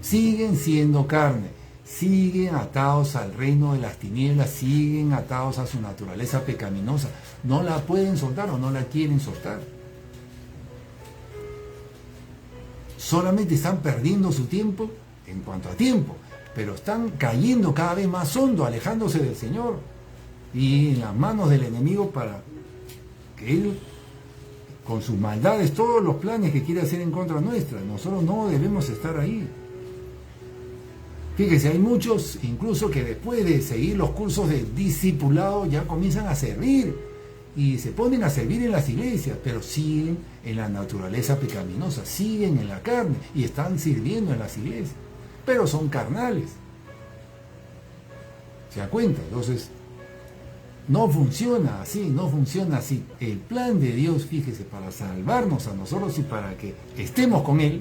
siguen siendo carne, siguen atados al reino de las tinieblas, siguen atados a su naturaleza pecaminosa, no la pueden soltar o no la quieren soltar. Solamente están perdiendo su tiempo en cuanto a tiempo, pero están cayendo cada vez más hondo, alejándose del Señor y en las manos del enemigo para que Él, con sus maldades, todos los planes que quiere hacer en contra nuestra, nosotros no debemos estar ahí. Fíjese, hay muchos incluso que después de seguir los cursos de discipulado ya comienzan a servir y se ponen a servir en las iglesias, pero siguen en la naturaleza pecaminosa, siguen en la carne y están sirviendo en las iglesias. Pero son carnales. ¿Se da cuenta? Entonces, no funciona así, no funciona así. El plan de Dios, fíjese, para salvarnos a nosotros y para que estemos con Él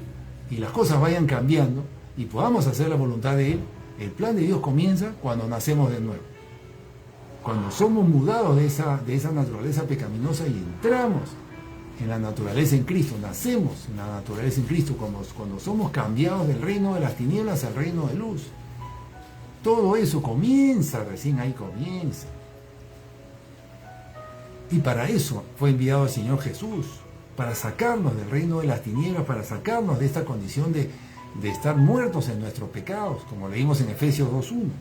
y las cosas vayan cambiando y podamos hacer la voluntad de Él, El plan de Dios comienza cuando nacemos de nuevo. Cuando somos mudados de esa naturaleza pecaminosa y entramos en la naturaleza en Cristo, nacemos en la naturaleza en Cristo, cuando somos cambiados del reino de las tinieblas al reino de luz. Todo eso comienza, recién ahí comienza. Y para eso fue enviado el Señor Jesús, para sacarnos del reino de las tinieblas, para sacarnos de esta condición de estar muertos en nuestros pecados, como leímos en Efesios 2:1.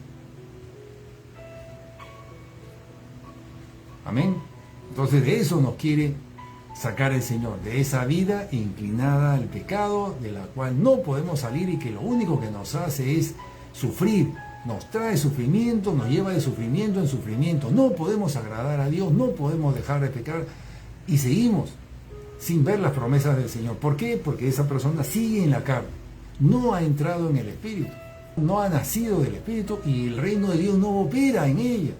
Amén. Entonces de eso nos quiere sacar el Señor, de esa vida inclinada al pecado, de la cual no podemos salir y que lo único que nos hace es sufrir, nos trae sufrimiento, nos lleva de sufrimiento en sufrimiento. No podemos agradar a Dios, no podemos dejar de pecar y seguimos sin ver las promesas del Señor. ¿Por qué? Porque esa persona sigue en la carne, no ha entrado en el Espíritu, no ha nacido del Espíritu y el reino de Dios no opera en ella.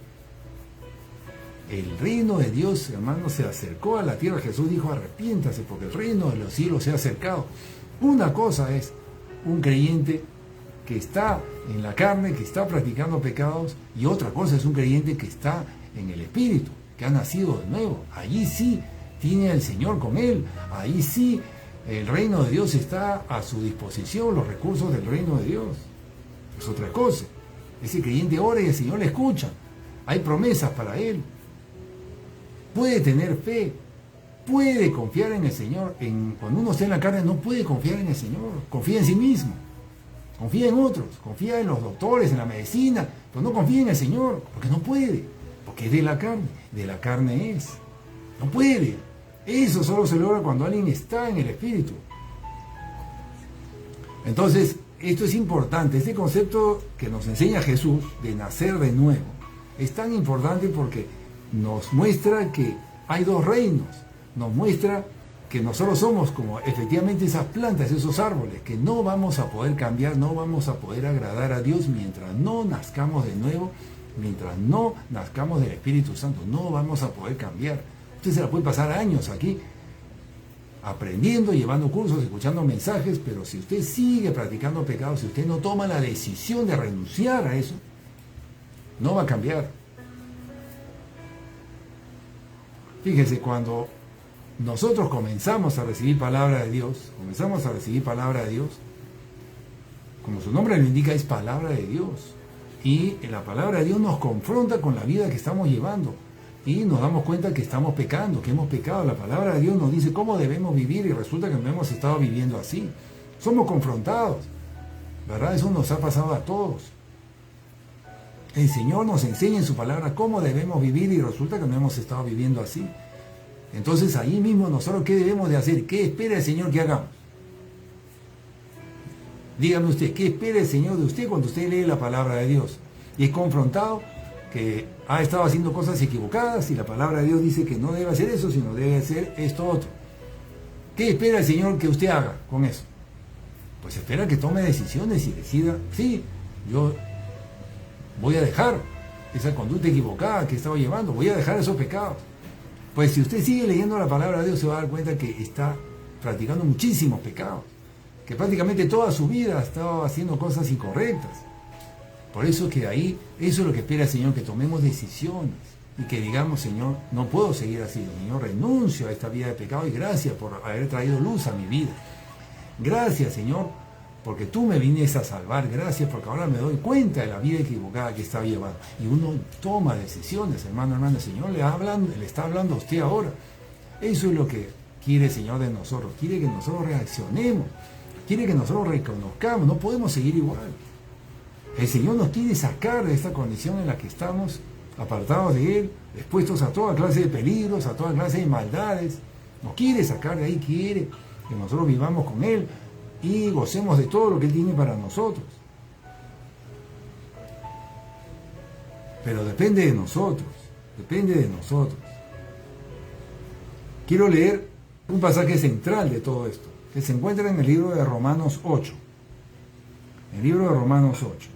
El reino de Dios, hermanos, se acercó a la tierra. Jesús dijo, arrepiéntase porque el reino de los cielos se ha acercado. Una cosa es un creyente que está en la carne, que está practicando pecados, y otra cosa es un creyente que está en el Espíritu, que ha nacido de nuevo. Allí sí tiene al Señor con él, ahí sí el reino de Dios está a su disposición, los recursos del reino de Dios. Es otra cosa. Ese creyente ora y el Señor le escucha. Hay promesas para él. Puede tener fe, puede confiar en el Señor. Cuando uno está en la carne no puede confiar en el Señor, confía en sí mismo, confía en otros, confía en los doctores, en la medicina, pero no confía en el Señor, porque no puede, porque es de la carne es, no puede. Eso solo se logra cuando alguien está en el Espíritu. Entonces, esto es importante, este concepto que nos enseña Jesús de nacer de nuevo, es tan importante porque nos muestra que hay dos reinos, nos muestra que nosotros somos como efectivamente esas plantas, esos árboles, que no vamos a poder cambiar, no vamos a poder agradar a Dios mientras no nazcamos de nuevo, mientras no nazcamos del Espíritu Santo, no vamos a poder cambiar. Usted se la puede pasar años aquí, aprendiendo, llevando cursos, escuchando mensajes, pero si usted sigue practicando pecados, si usted no toma la decisión de renunciar a eso, no va a cambiar. Fíjese, cuando nosotros comenzamos a recibir palabra de Dios, como su nombre lo indica, es palabra de Dios. Y la palabra de Dios nos confronta con la vida que estamos llevando. Y nos damos cuenta que estamos pecando, que hemos pecado. La palabra de Dios nos dice cómo debemos vivir y resulta que no hemos estado viviendo así. Somos confrontados, ¿verdad? Eso nos ha pasado a todos. El Señor nos enseña en su palabra cómo debemos vivir y resulta que no hemos estado viviendo así. Entonces ahí mismo nosotros, ¿qué debemos de hacer? ¿Qué espera el Señor que hagamos? Dígame usted, ¿qué espera el Señor de usted cuando usted lee la palabra de Dios? Y es confrontado que ha estado haciendo cosas equivocadas y la palabra de Dios dice que no debe hacer eso, sino debe hacer esto otro. ¿Qué espera el Señor que usted haga con eso? Pues espera que tome decisiones y decida, sí, yo voy a dejar esa conducta equivocada que estaba llevando, voy a dejar esos pecados. Pues si usted sigue leyendo la palabra de Dios se va a dar cuenta que está practicando muchísimos pecados, que prácticamente toda su vida ha estado haciendo cosas incorrectas. Por eso que ahí, eso es lo que espera el Señor, que tomemos decisiones y que digamos, Señor, no puedo seguir así, Señor, renuncio a esta vida de pecado y gracias por haber traído luz a mi vida. Gracias, Señor, porque tú me viniste a salvar, gracias porque ahora me doy cuenta de la vida equivocada que estaba llevando. Y uno toma decisiones, hermano, el Señor le está hablando a usted ahora. Eso es lo que quiere el Señor de nosotros, quiere que nosotros reaccionemos, quiere que nosotros reconozcamos, no podemos seguir igual. El Señor nos quiere sacar de esta condición en la que estamos, apartados de Él, expuestos a toda clase de peligros, a toda clase de maldades. Nos quiere sacar de ahí, quiere que nosotros vivamos con Él y gocemos de todo lo que Él tiene para nosotros. Pero depende de nosotros, depende de nosotros. Quiero leer un pasaje central de todo esto, que se encuentra en el libro de Romanos 8. El libro de Romanos 8.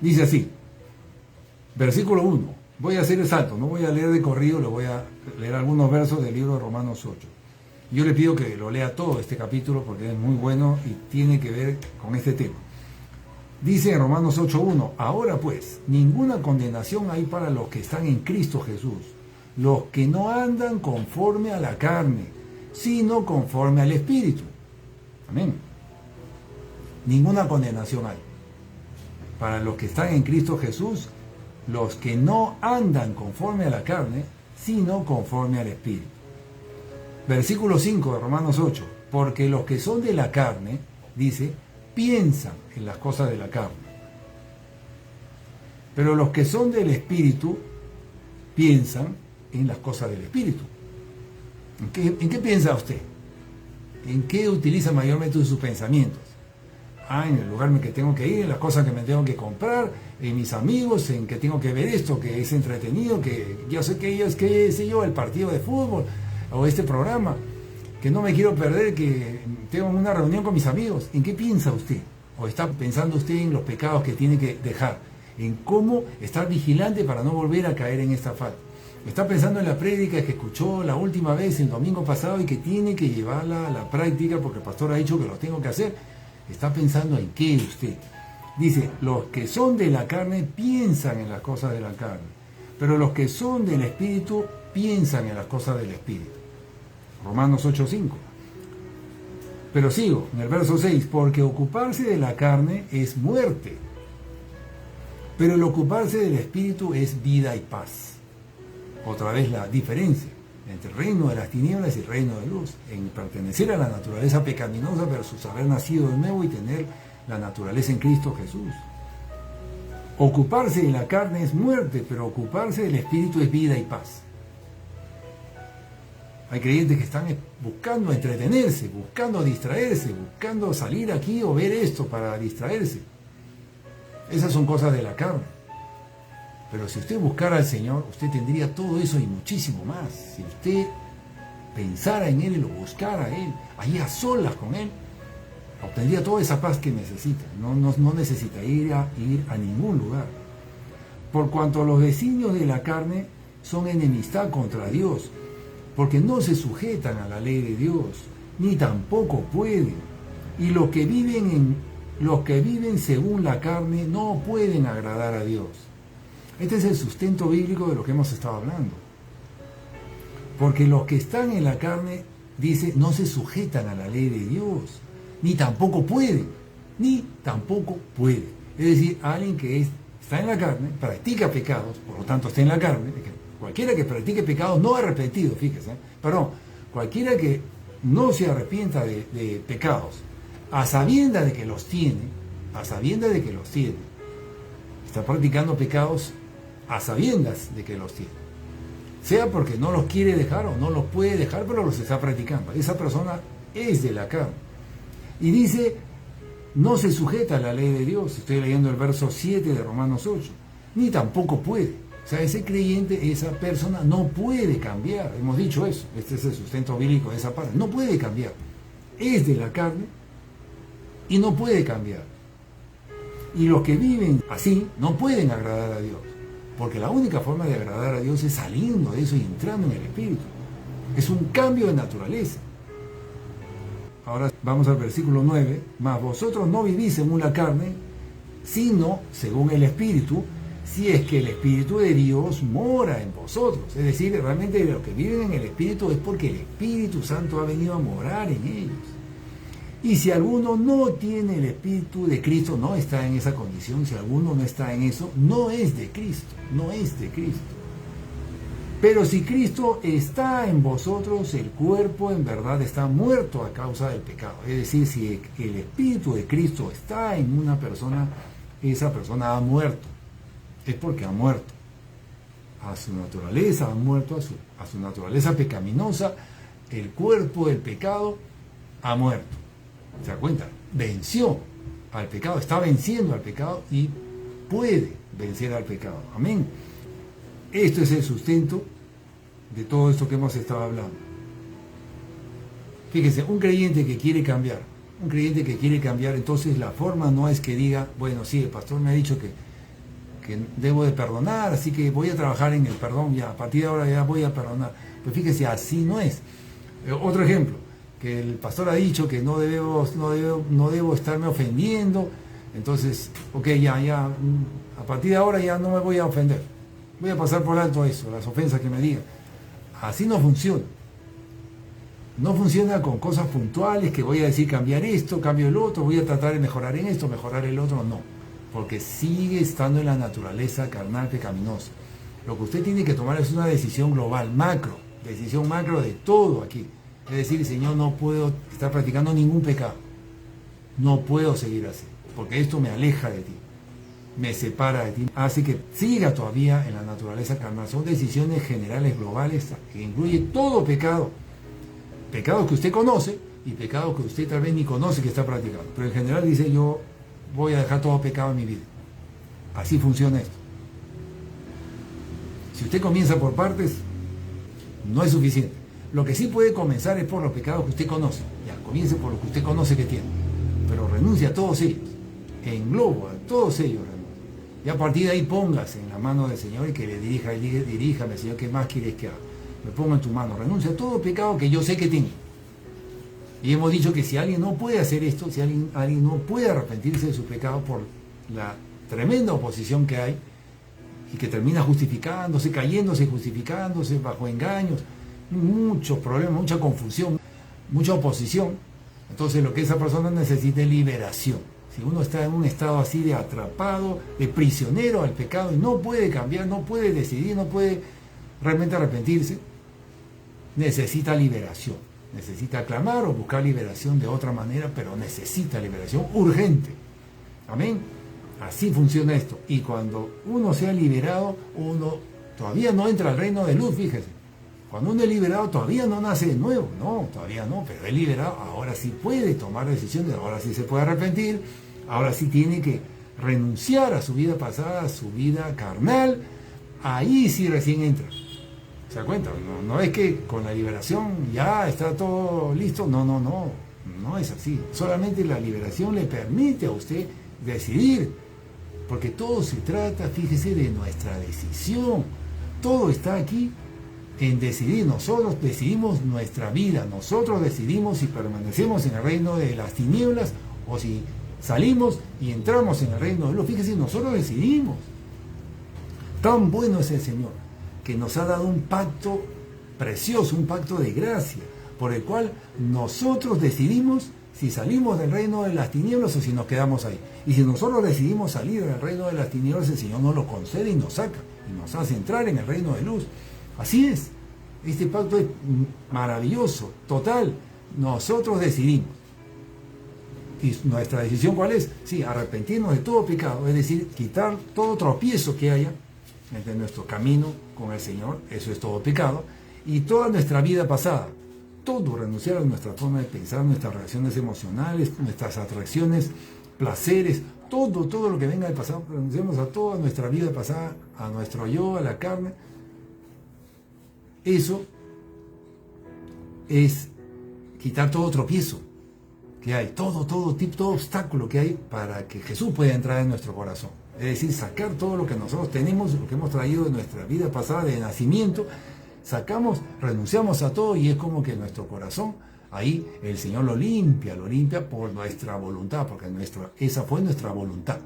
Dice así, versículo 1. Voy a hacer el salto, no voy a leer de corrido, le voy a leer algunos versos del libro de Romanos 8. Yo le pido que lo lea todo este capítulo porque es muy bueno y tiene que ver con este tema. Dice en Romanos 8:1, ahora pues, ninguna condenación hay para los que están en Cristo Jesús, los que no andan conforme a la carne, sino conforme al Espíritu. Amén. Ninguna condenación hay para los que están en Cristo Jesús, los que no andan conforme a la carne, sino conforme al Espíritu. Versículo 5 de Romanos 8, porque los que son de la carne, dice, piensan en las cosas de la carne. Pero los que son del Espíritu, piensan en las cosas del Espíritu. ¿En qué piensa usted? ¿En qué utiliza mayormente sus pensamientos? En el lugar en que tengo que ir, en las cosas que me tengo que comprar, en mis amigos, en que tengo que ver esto, que es entretenido, que yo sé que sé yo, el partido de fútbol, o este programa, que no me quiero perder, que tengo una reunión con mis amigos. ¿En qué piensa usted? ¿O está pensando usted en los pecados que tiene que dejar? ¿En cómo estar vigilante para no volver a caer en esta falta? ¿Está pensando en la prédica que escuchó la última vez, el domingo pasado, y que tiene que llevarla a la práctica porque el pastor ha dicho que lo tengo que hacer? ¿Está pensando en qué usted? Dice, los que son de la carne piensan en las cosas de la carne, pero los que son del Espíritu piensan en las cosas del Espíritu. Romanos 8:5. Pero sigo, en el verso 6, porque ocuparse de la carne es muerte, pero el ocuparse del Espíritu es vida y paz. Otra vez la diferencia entre el reino de las tinieblas y el reino de luz, en pertenecer a la naturaleza pecaminosa versus haber nacido de nuevo y tener la naturaleza en Cristo Jesús. Ocuparse de la carne es muerte, pero ocuparse del Espíritu es vida y paz. Hay creyentes que están buscando entretenerse, buscando distraerse, buscando salir aquí o ver esto para distraerse. Esas son cosas de la carne. Pero si usted buscara al Señor, usted tendría todo eso y muchísimo más. Si usted pensara en Él y lo buscara a Él, ahí a solas con Él, obtendría toda esa paz que necesita. No necesita ir a ningún lugar. Por cuanto los designios de la carne son enemistad contra Dios, porque no se sujetan a la ley de Dios, ni tampoco pueden. Y los que viven según la carne no pueden agradar a Dios. Este es el sustento bíblico de lo que hemos estado hablando. Porque los que están en la carne, dice, no se sujetan a la ley de Dios, ni tampoco pueden, Es decir, alguien que está en la carne, practica pecados, por lo tanto está en la carne, cualquiera que practique pecados no arrepentido, fíjese, cualquiera que no se arrepienta de pecados, a sabiendas de que los tiene, está practicando pecados a sabiendas de que los tiene. Sea porque no los quiere dejar o no los puede dejar, pero los está practicando. Esa persona es de la carne. Y dice, no se sujeta a la ley de Dios. Estoy leyendo el verso 7 de Romanos 8. Ni tampoco puede. O sea, ese creyente, esa persona no puede cambiar. Hemos dicho eso. Este es el sustento bíblico de esa parte. No puede cambiar. Es de la carne y no puede cambiar. Y los que viven así no pueden agradar a Dios. Porque la única forma de agradar a Dios es saliendo de eso y entrando en el Espíritu. Es un cambio de naturaleza. Ahora vamos al versículo 9. Mas vosotros no vivís según la carne, sino según el Espíritu, si es que el Espíritu de Dios mora en vosotros. Es decir, realmente los que viven en el Espíritu es porque el Espíritu Santo ha venido a morar en ellos. Y si alguno no tiene el Espíritu de Cristo, no está en esa condición. Si alguno no está en eso, no es de Cristo. Pero si Cristo está en vosotros, el cuerpo en verdad está muerto a causa del pecado. Es decir, si el Espíritu de Cristo está en una persona, esa persona ha muerto. Es porque ha muerto a su naturaleza, ha muerto a su naturaleza pecaminosa. El cuerpo del pecado ha muerto. ¿Se da cuenta? Venció al pecado, está venciendo al pecado y puede vencer al pecado. Amén. Esto es el sustento de todo esto que hemos estado hablando. Fíjese, un creyente que quiere cambiar, entonces la forma no es que diga, bueno, sí, el pastor me ha dicho que debo de perdonar, así que voy a trabajar en el perdón, ya a partir de ahora ya voy a perdonar. Pues fíjese, así no es. Otro ejemplo, que el pastor ha dicho que no debo estarme ofendiendo, Entonces, ok, a partir de ahora ya no me voy a ofender. Voy a pasar por alto eso, las ofensas que me digan. Así no funciona. No funciona con cosas puntuales que voy a decir cambiar esto, cambio el otro, voy a tratar de mejorar en esto, mejorar el otro. No, porque sigue estando en la naturaleza carnal pecaminosa. Lo que usted tiene que tomar es una decisión global, decisión macro de todo aquí. Es decir, Señor, no puedo estar practicando ningún pecado. No puedo seguir así, porque esto me aleja de ti, me separa de ti, hace que siga todavía en la naturaleza carnal. Son decisiones generales, globales, que incluye todo pecado. Pecados que usted conoce y pecados que usted tal vez ni conoce que está practicando. Pero en general dice, yo voy a dejar todo pecado en mi vida. Así funciona esto. Si usted comienza por partes, no es suficiente. Lo que sí puede comenzar es por los pecados que usted conoce. Ya, comience por lo que usted conoce que tiene. Pero renuncia a todos ellos. Englobo a todos ellos. Y a partir de ahí póngase en la mano del Señor y que le dirija y diga, diríjame, Señor, ¿qué más quieres que haga? Me pongo en tu mano. Renuncia a todo pecado que yo sé que tengo. Y hemos dicho que si alguien no puede hacer esto, si alguien no puede arrepentirse de su pecado por la tremenda oposición que hay, y que termina justificándose, cayéndose, justificándose bajo engaños, muchos problemas, mucha confusión, mucha oposición. Entonces lo que esa persona necesita es liberación. Si uno está en un estado así de atrapado, de prisionero al pecado y no puede cambiar, no puede decidir, no puede realmente arrepentirse, necesita liberación. Necesita clamar o buscar liberación de otra manera, pero necesita liberación urgente. Amén. Así funciona esto. Y cuando uno sea liberado, uno todavía no entra al reino de luz, fíjese. Cuando uno es liberado, todavía no nace de nuevo. No, todavía no, pero es liberado. Ahora sí puede tomar decisiones, ahora sí se puede arrepentir, ahora sí tiene que renunciar a su vida pasada, a su vida carnal. Ahí sí recién entra. ¿Se da cuenta? No es que con la liberación ya está todo listo. No es así. Solamente la liberación le permite a usted decidir. Porque todo se trata, fíjese, de nuestra decisión. Todo está aquí en decidir. Nosotros decidimos nuestra vida. Nosotros decidimos si permanecemos en el reino de las tinieblas o si salimos y entramos en el reino de luz. Fíjese, nosotros decidimos. Tan bueno es el Señor que nos ha dado un pacto precioso, un pacto de gracia, por el cual nosotros decidimos si salimos del reino de las tinieblas o si nos quedamos ahí. Y si nosotros decidimos salir del reino de las tinieblas, el Señor nos lo concede y nos saca, y nos hace entrar en el reino de luz. Así es. Este pacto es maravilloso, total. Nosotros decidimos. ¿Y nuestra decisión cuál es? Sí, arrepentirnos de todo pecado, es decir, quitar todo tropiezo que haya entre nuestro camino con el Señor, eso es todo pecado, y toda nuestra vida pasada, todo, renunciar a nuestra forma de pensar, nuestras reacciones emocionales, nuestras atracciones, placeres, todo lo que venga del pasado, renunciamos a toda nuestra vida pasada, a nuestro yo, a la carne. Eso es quitar todo tropiezo que hay, todo obstáculo que hay para que Jesús pueda entrar en nuestro corazón. Es decir, sacar todo lo que nosotros tenemos, lo que hemos traído de nuestra vida pasada, de nacimiento, sacamos, renunciamos a todo y es como que nuestro corazón, ahí el Señor lo limpia por nuestra voluntad, porque esa fue nuestra voluntad.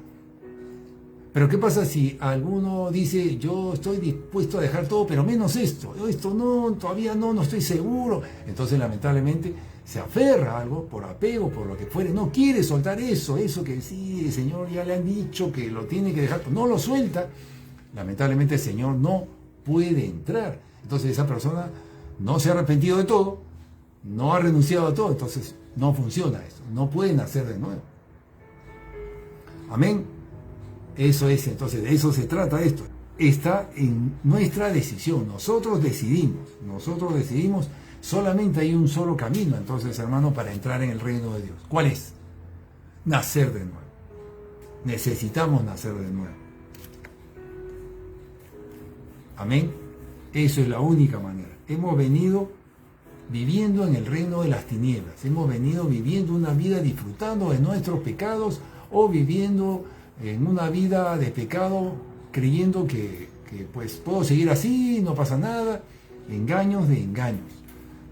Pero ¿qué pasa si alguno dice, yo estoy dispuesto a dejar todo, pero menos esto no, todavía no estoy seguro? Entonces lamentablemente se aferra a algo por apego, por lo que fuere, no quiere soltar eso que sí, el Señor ya le han dicho que lo tiene que dejar, no lo suelta. Lamentablemente el Señor no puede entrar. Entonces esa persona no se ha arrepentido de todo, no ha renunciado a todo, entonces no funciona esto, no puede nacer de nuevo. Amén. Eso es, entonces de eso se trata esto. Está en nuestra decisión, nosotros decidimos, solamente hay un solo camino, entonces hermano, para entrar en el reino de Dios. ¿Cuál es? Nacer de nuevo. Necesitamos nacer de nuevo. Amén. Eso es la única manera. Hemos venido viviendo en el reino de las tinieblas. Hemos venido viviendo una vida disfrutando de nuestros pecados o viviendo en una vida de pecado creyendo que pues puedo seguir así, no pasa nada. Engaños de engaños.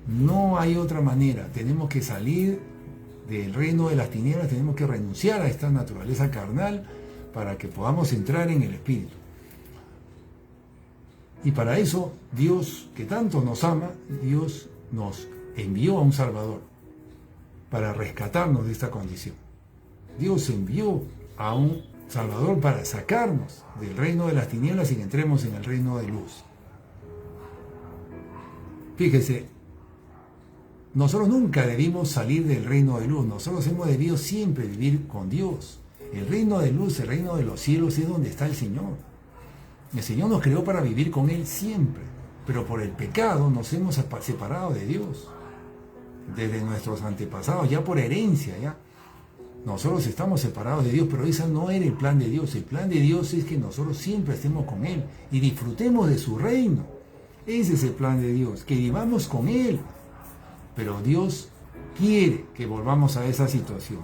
No hay otra manera. Tenemos que salir del reino de las tinieblas, tenemos que renunciar a esta naturaleza carnal para que podamos entrar en el Espíritu. Y para eso Dios, que tanto nos ama, Dios nos envió a un Salvador para rescatarnos de esta condición. Dios envió a un Salvador para sacarnos del reino de las tinieblas y que entremos en el reino de luz. Fíjese, nosotros nunca debimos salir del reino de luz, nosotros hemos debido siempre vivir con Dios. El reino de luz, el reino de los cielos es donde está el Señor. El Señor nos creó para vivir con Él siempre, pero por el pecado nos hemos separado de Dios. Desde nuestros antepasados, ya por herencia, ya. Nosotros estamos separados de Dios, pero ese no era el plan de Dios. El plan de Dios es que nosotros siempre estemos con Él y disfrutemos de su reino. Ese es el plan de Dios, que vivamos con Él. Pero Dios quiere que volvamos a esa situación.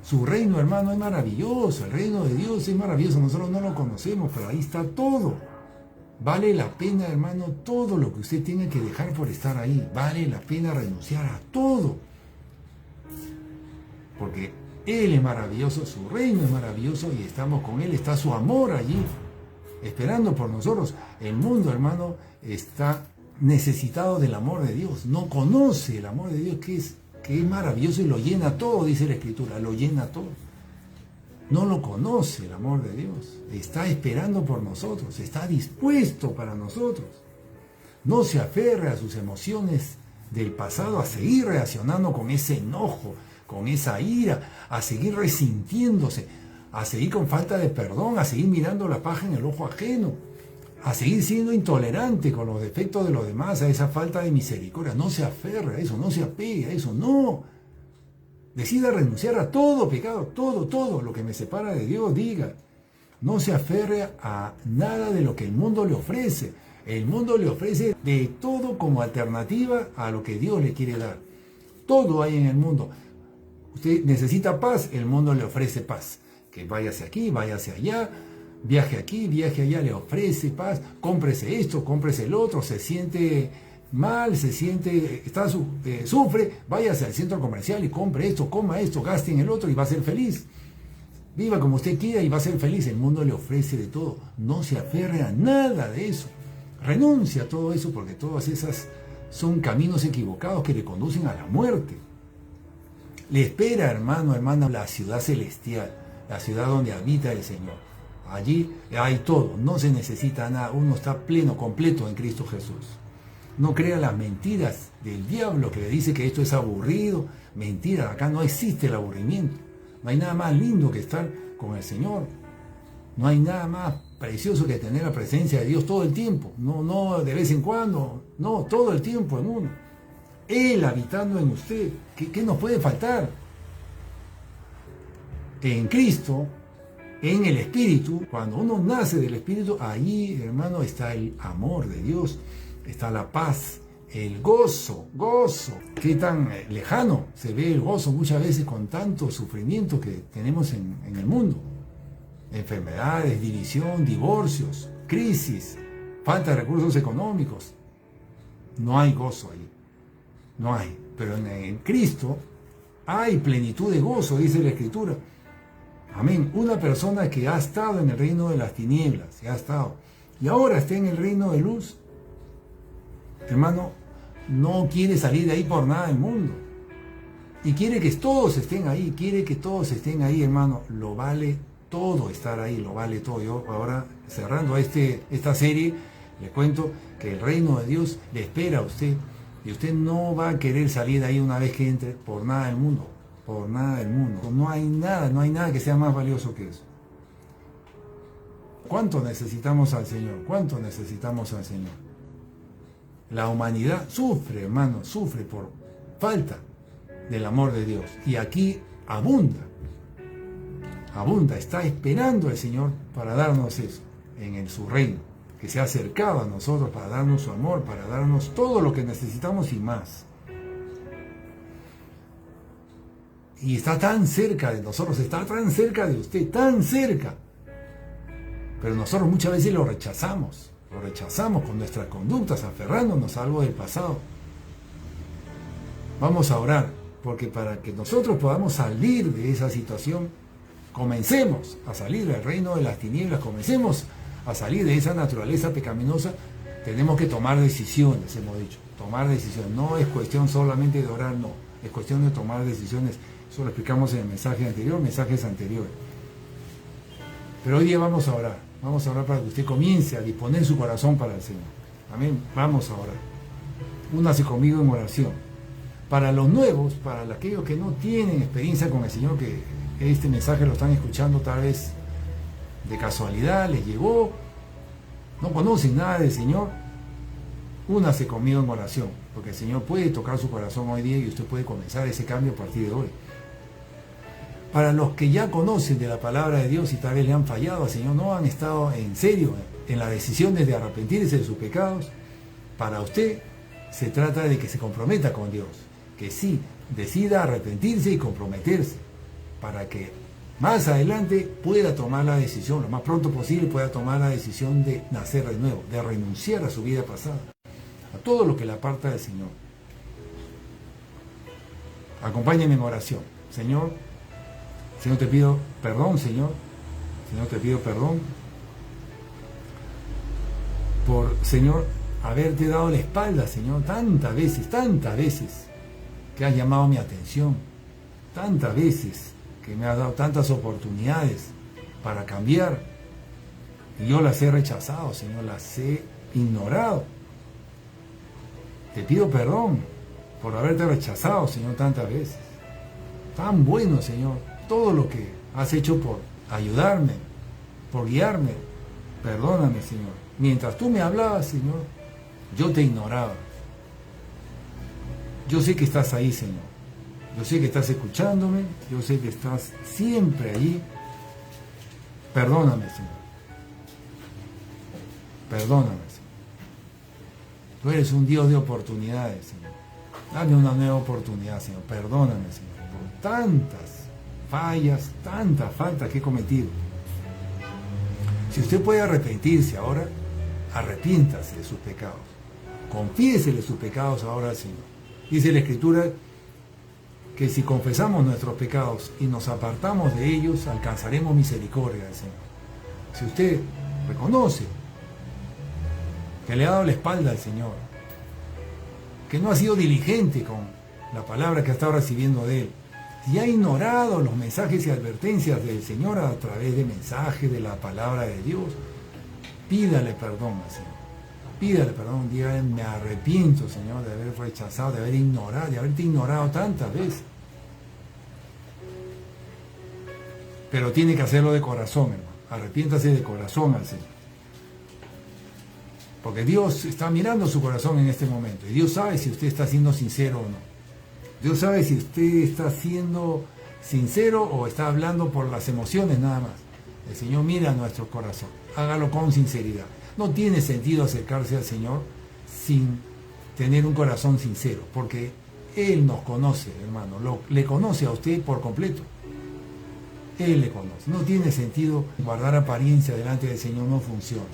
Su reino, hermano, es maravilloso. El reino de Dios es maravilloso. Nosotros no lo conocemos, pero ahí está todo. Vale la pena, hermano, todo lo que usted tenga que dejar por estar ahí. Vale la pena renunciar a todo. Porque Él es maravilloso, su reino es maravilloso y estamos con Él. Está su amor allí, esperando por nosotros. El mundo, hermano, está necesitado del amor de Dios. No conoce el amor de Dios, que es maravilloso y lo llena todo, dice la Escritura. Lo llena todo. No lo conoce el amor de Dios. Está esperando por nosotros. Está dispuesto para nosotros. No se aferre a sus emociones del pasado, a seguir reaccionando con ese enojo, con esa ira, a seguir resintiéndose, a seguir con falta de perdón, a seguir mirando la paja en el ojo ajeno, a seguir siendo intolerante con los defectos de los demás, a esa falta de misericordia. No se aferre a eso, no se apegue a eso, no. Decida renunciar a todo pecado, todo lo que me separa de Dios, diga. No se aferre a nada de lo que el mundo le ofrece. El mundo le ofrece de todo como alternativa a lo que Dios le quiere dar. Todo hay en el mundo. Usted necesita paz, el mundo le ofrece paz. Que váyase aquí, váyase allá, viaje aquí, viaje allá, le ofrece paz. Cómprese esto, cómprese el otro, se siente mal, sufre, váyase al centro comercial y compre esto, coma esto, gaste en el otro y va a ser feliz. Viva como usted quiera y va a ser feliz. El mundo le ofrece de todo. No se aferre a nada de eso. Renuncia a todo eso porque todas esas son caminos equivocados que le conducen a la muerte. Le espera, hermano, hermana, la ciudad celestial, la ciudad donde habita el Señor. Allí hay todo, no se necesita nada. Uno está pleno, completo en Cristo Jesús. No crea las mentiras del diablo que le dice que esto es aburrido. Mentira, acá no existe el aburrimiento. No hay nada más lindo que estar con el Señor. No hay nada más precioso que tener la presencia de Dios todo el tiempo. No de vez en cuando, no, todo el tiempo en uno. Él habitando en usted. ¿Qué nos puede faltar? En Cristo, en el Espíritu, cuando uno nace del Espíritu, ahí, hermano, está el amor de Dios, está la paz, el gozo. Qué tan lejano se ve el gozo muchas veces con tanto sufrimiento que tenemos en el mundo. Enfermedades, división, divorcios, crisis, falta de recursos económicos. No hay gozo ahí. No hay. Pero en Cristo hay plenitud de gozo, dice la Escritura. Amén. Una persona que ha estado en el reino de las tinieblas, y ahora está en el reino de luz, hermano, no quiere salir de ahí por nada del mundo. Y quiere que todos estén ahí, hermano. Lo vale todo estar ahí, lo vale todo. Yo ahora, cerrando esta serie, le cuento que el reino de Dios le espera a usted. Y usted no va a querer salir de ahí una vez que entre por nada del mundo. Por nada del mundo. No hay nada que sea más valioso que eso. ¿Cuánto necesitamos al Señor? ¿Cuánto necesitamos al Señor? La humanidad sufre, hermano, sufre por falta del amor de Dios. Y aquí abunda, está esperando el Señor para darnos eso, en su reino, que se ha acercado a nosotros para darnos su amor, para darnos todo lo que necesitamos y más. Y está tan cerca de nosotros, está tan cerca de usted, tan cerca. Pero nosotros muchas veces lo rechazamos con nuestras conductas, aferrándonos a algo del pasado. Vamos a orar Porque para que nosotros podamos salir de esa situación, comencemos a salir del reino de las tinieblas, comencemos a salir de esa naturaleza pecaminosa, tenemos que tomar decisiones, hemos dicho. Tomar decisiones. No es cuestión solamente de orar, no. Es cuestión de tomar decisiones. Eso lo explicamos en el mensaje anterior, mensajes anteriores. Pero hoy día vamos a orar. Vamos a orar para que usted comience a disponer su corazón para el Señor. Amén. Vamos a orar. Únase conmigo en oración. Para los nuevos, para aquellos que no tienen experiencia con el Señor, que este mensaje lo están escuchando tal vez de casualidad, les llegó, no conocen nada del Señor, únase conmigo en oración, porque el Señor puede tocar su corazón hoy día y usted puede comenzar ese cambio a partir de hoy. Para los que ya conocen de la palabra de Dios y tal vez le han fallado al Señor, no han estado en serio en las decisiones de arrepentirse de sus pecados, para usted se trata de que se comprometa con Dios, que sí, decida arrepentirse y comprometerse, para que más adelante pueda tomar la decisión, lo más pronto posible pueda tomar la decisión de nacer de nuevo, de renunciar a su vida pasada, a todo lo que le aparta del Señor. Acompáñenme en oración. Señor, te pido perdón, Señor. Señor, te pido perdón por, Señor, haberte dado la espalda, Señor, tantas veces que has llamado mi atención, tantas veces que me has dado tantas oportunidades para cambiar y yo las he rechazado, Señor, las he ignorado. Te pido perdón por haberte rechazado, Señor, tantas veces. Tan bueno, Señor, todo lo que has hecho por ayudarme, por guiarme. Perdóname, Señor. Mientras tú me hablabas, Señor, yo te ignoraba. Yo sé que estás ahí, Señor. Yo sé que estás escuchándome. Yo sé que estás siempre allí. Perdóname, Señor. Perdóname, Señor. Tú eres un Dios de oportunidades, Señor. Dame una nueva oportunidad, Señor. Perdóname, Señor, por tantas fallas, tantas faltas que he cometido. Si usted puede arrepentirse ahora, arrepiéntase de sus pecados. Confíesele sus pecados ahora al Señor. Dice la Escritura que si confesamos nuestros pecados y nos apartamos de ellos, alcanzaremos misericordia del Señor. Si usted reconoce que le ha dado la espalda al Señor, que no ha sido diligente con la palabra que ha estado recibiendo de Él, si ha ignorado los mensajes y advertencias del Señor a través de mensajes de la palabra de Dios, pídale perdón al Señor. Pídale perdón, dígale, me arrepiento, Señor, de haber rechazado, de haberte ignorado tantas veces. Pero tiene que hacerlo de corazón, hermano. Arrepiéntase de corazón al Señor. Porque Dios está mirando su corazón en este momento. Y Dios sabe si usted está siendo sincero o no. Dios sabe si usted está siendo sincero o está hablando por las emociones nada más. El Señor mira nuestro corazón. Hágalo con sinceridad. No tiene sentido acercarse al Señor sin tener un corazón sincero, porque Él nos conoce, hermano, le conoce a usted por completo. Él le conoce. No tiene sentido guardar apariencia delante del Señor, no funciona.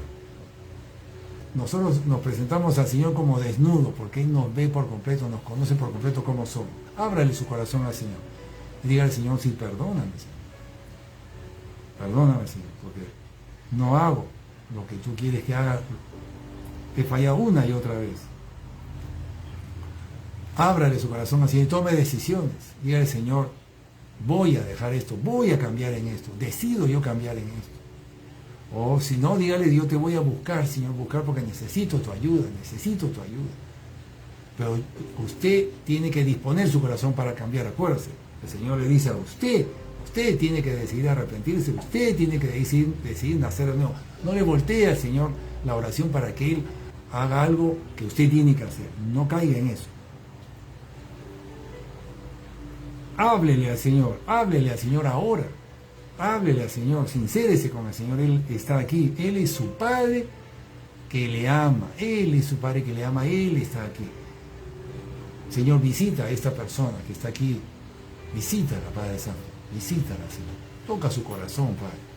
Nosotros nos presentamos al Señor como desnudos, porque Él nos ve por completo, nos conoce por completo como somos. Ábrale su corazón al Señor y diga al Señor, sí, perdóname, Señor. Perdóname, Señor, porque no hago lo que tú quieres que haga. He fallado una y otra vez. Ábrale su corazón así y tome decisiones. Dígale, Señor, voy a dejar esto, voy a cambiar en esto, decido yo cambiar en esto. O si no, dígale, yo te voy a buscar, Señor, buscar porque necesito tu ayuda. Pero usted tiene que disponer su corazón para cambiar, acuérdese. El Señor le dice a usted tiene que decidir arrepentirse, usted tiene que decidir nacer de nuevo. No le voltee al Señor la oración para que Él haga algo que usted tiene que hacer. No caiga en eso. Háblele al Señor ahora. Háblele al Señor, sincérese con el Señor. Él está aquí. Él es su Padre que le ama. Él es su Padre que le ama. Él está aquí. Señor, visita a esta persona que está aquí. Visítala, Padre Santo. Visítala, Señor. Toca su corazón, Padre.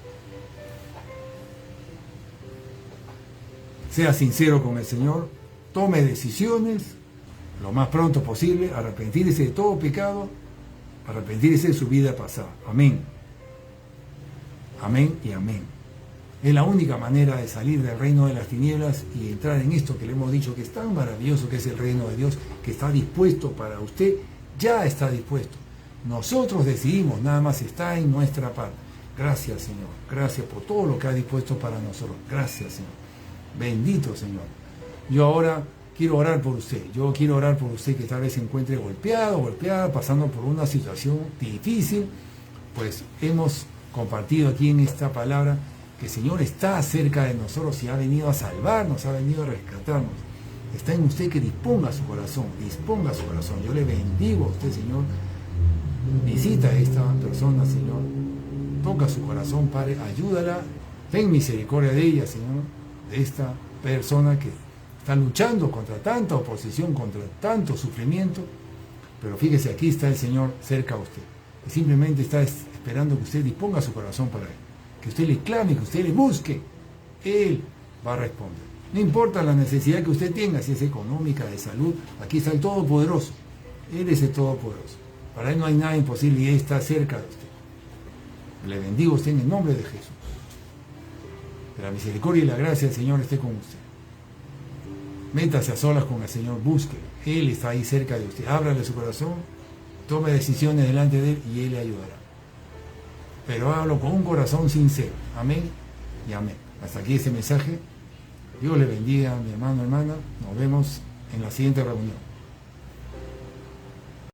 Sea sincero con el Señor. Tome decisiones lo más pronto posible. Arrepentirse de todo pecado. arrepentirse de su vida pasada. Amén. Amén y amén. Es la única manera de salir del reino de las tinieblas y entrar en esto que le hemos dicho que es tan maravilloso, que es el reino de Dios, que está dispuesto para usted, ya está dispuesto. Nosotros decidimos, nada más está en nuestra parte. Gracias, Señor. Gracias por todo lo que ha dispuesto para nosotros. Gracias, Señor. Bendito, Señor. Yo ahora quiero orar por usted. Yo quiero orar por usted que tal vez se encuentre golpeado, golpeada, pasando por una situación difícil. Pues hemos compartido aquí en esta palabra que el Señor está cerca de nosotros y ha venido a salvarnos, ha venido a rescatarnos. Está en usted que disponga su corazón, disponga su corazón. Yo le bendigo a usted, Señor. Visita a esta persona, Señor. Toca su corazón, Padre. Ayúdala. Ten misericordia de ella, Señor. De esta persona que está luchando contra tanta oposición, contra tanto sufrimiento. Pero fíjese, aquí está el Señor cerca a usted. Y simplemente está esperando que usted disponga su corazón para Él. Que usted le clame, que usted le busque. Él va a responder. No importa la necesidad que usted tenga, si es económica, de salud, aquí está el Todopoderoso. Él es el Todopoderoso. Para Él no hay nada imposible y Él está cerca de usted. Le bendigo a usted en el nombre de Jesús. Que la misericordia y la gracia del Señor esté con usted. Métase a solas con el Señor, búsquelo. Él está ahí cerca de usted. Ábrale su corazón, tome decisiones delante de Él y Él le ayudará. Pero hágalo con un corazón sincero. Amén y amén. Hasta aquí este mensaje. Dios le bendiga, mi hermano, hermana. Nos vemos en la siguiente reunión.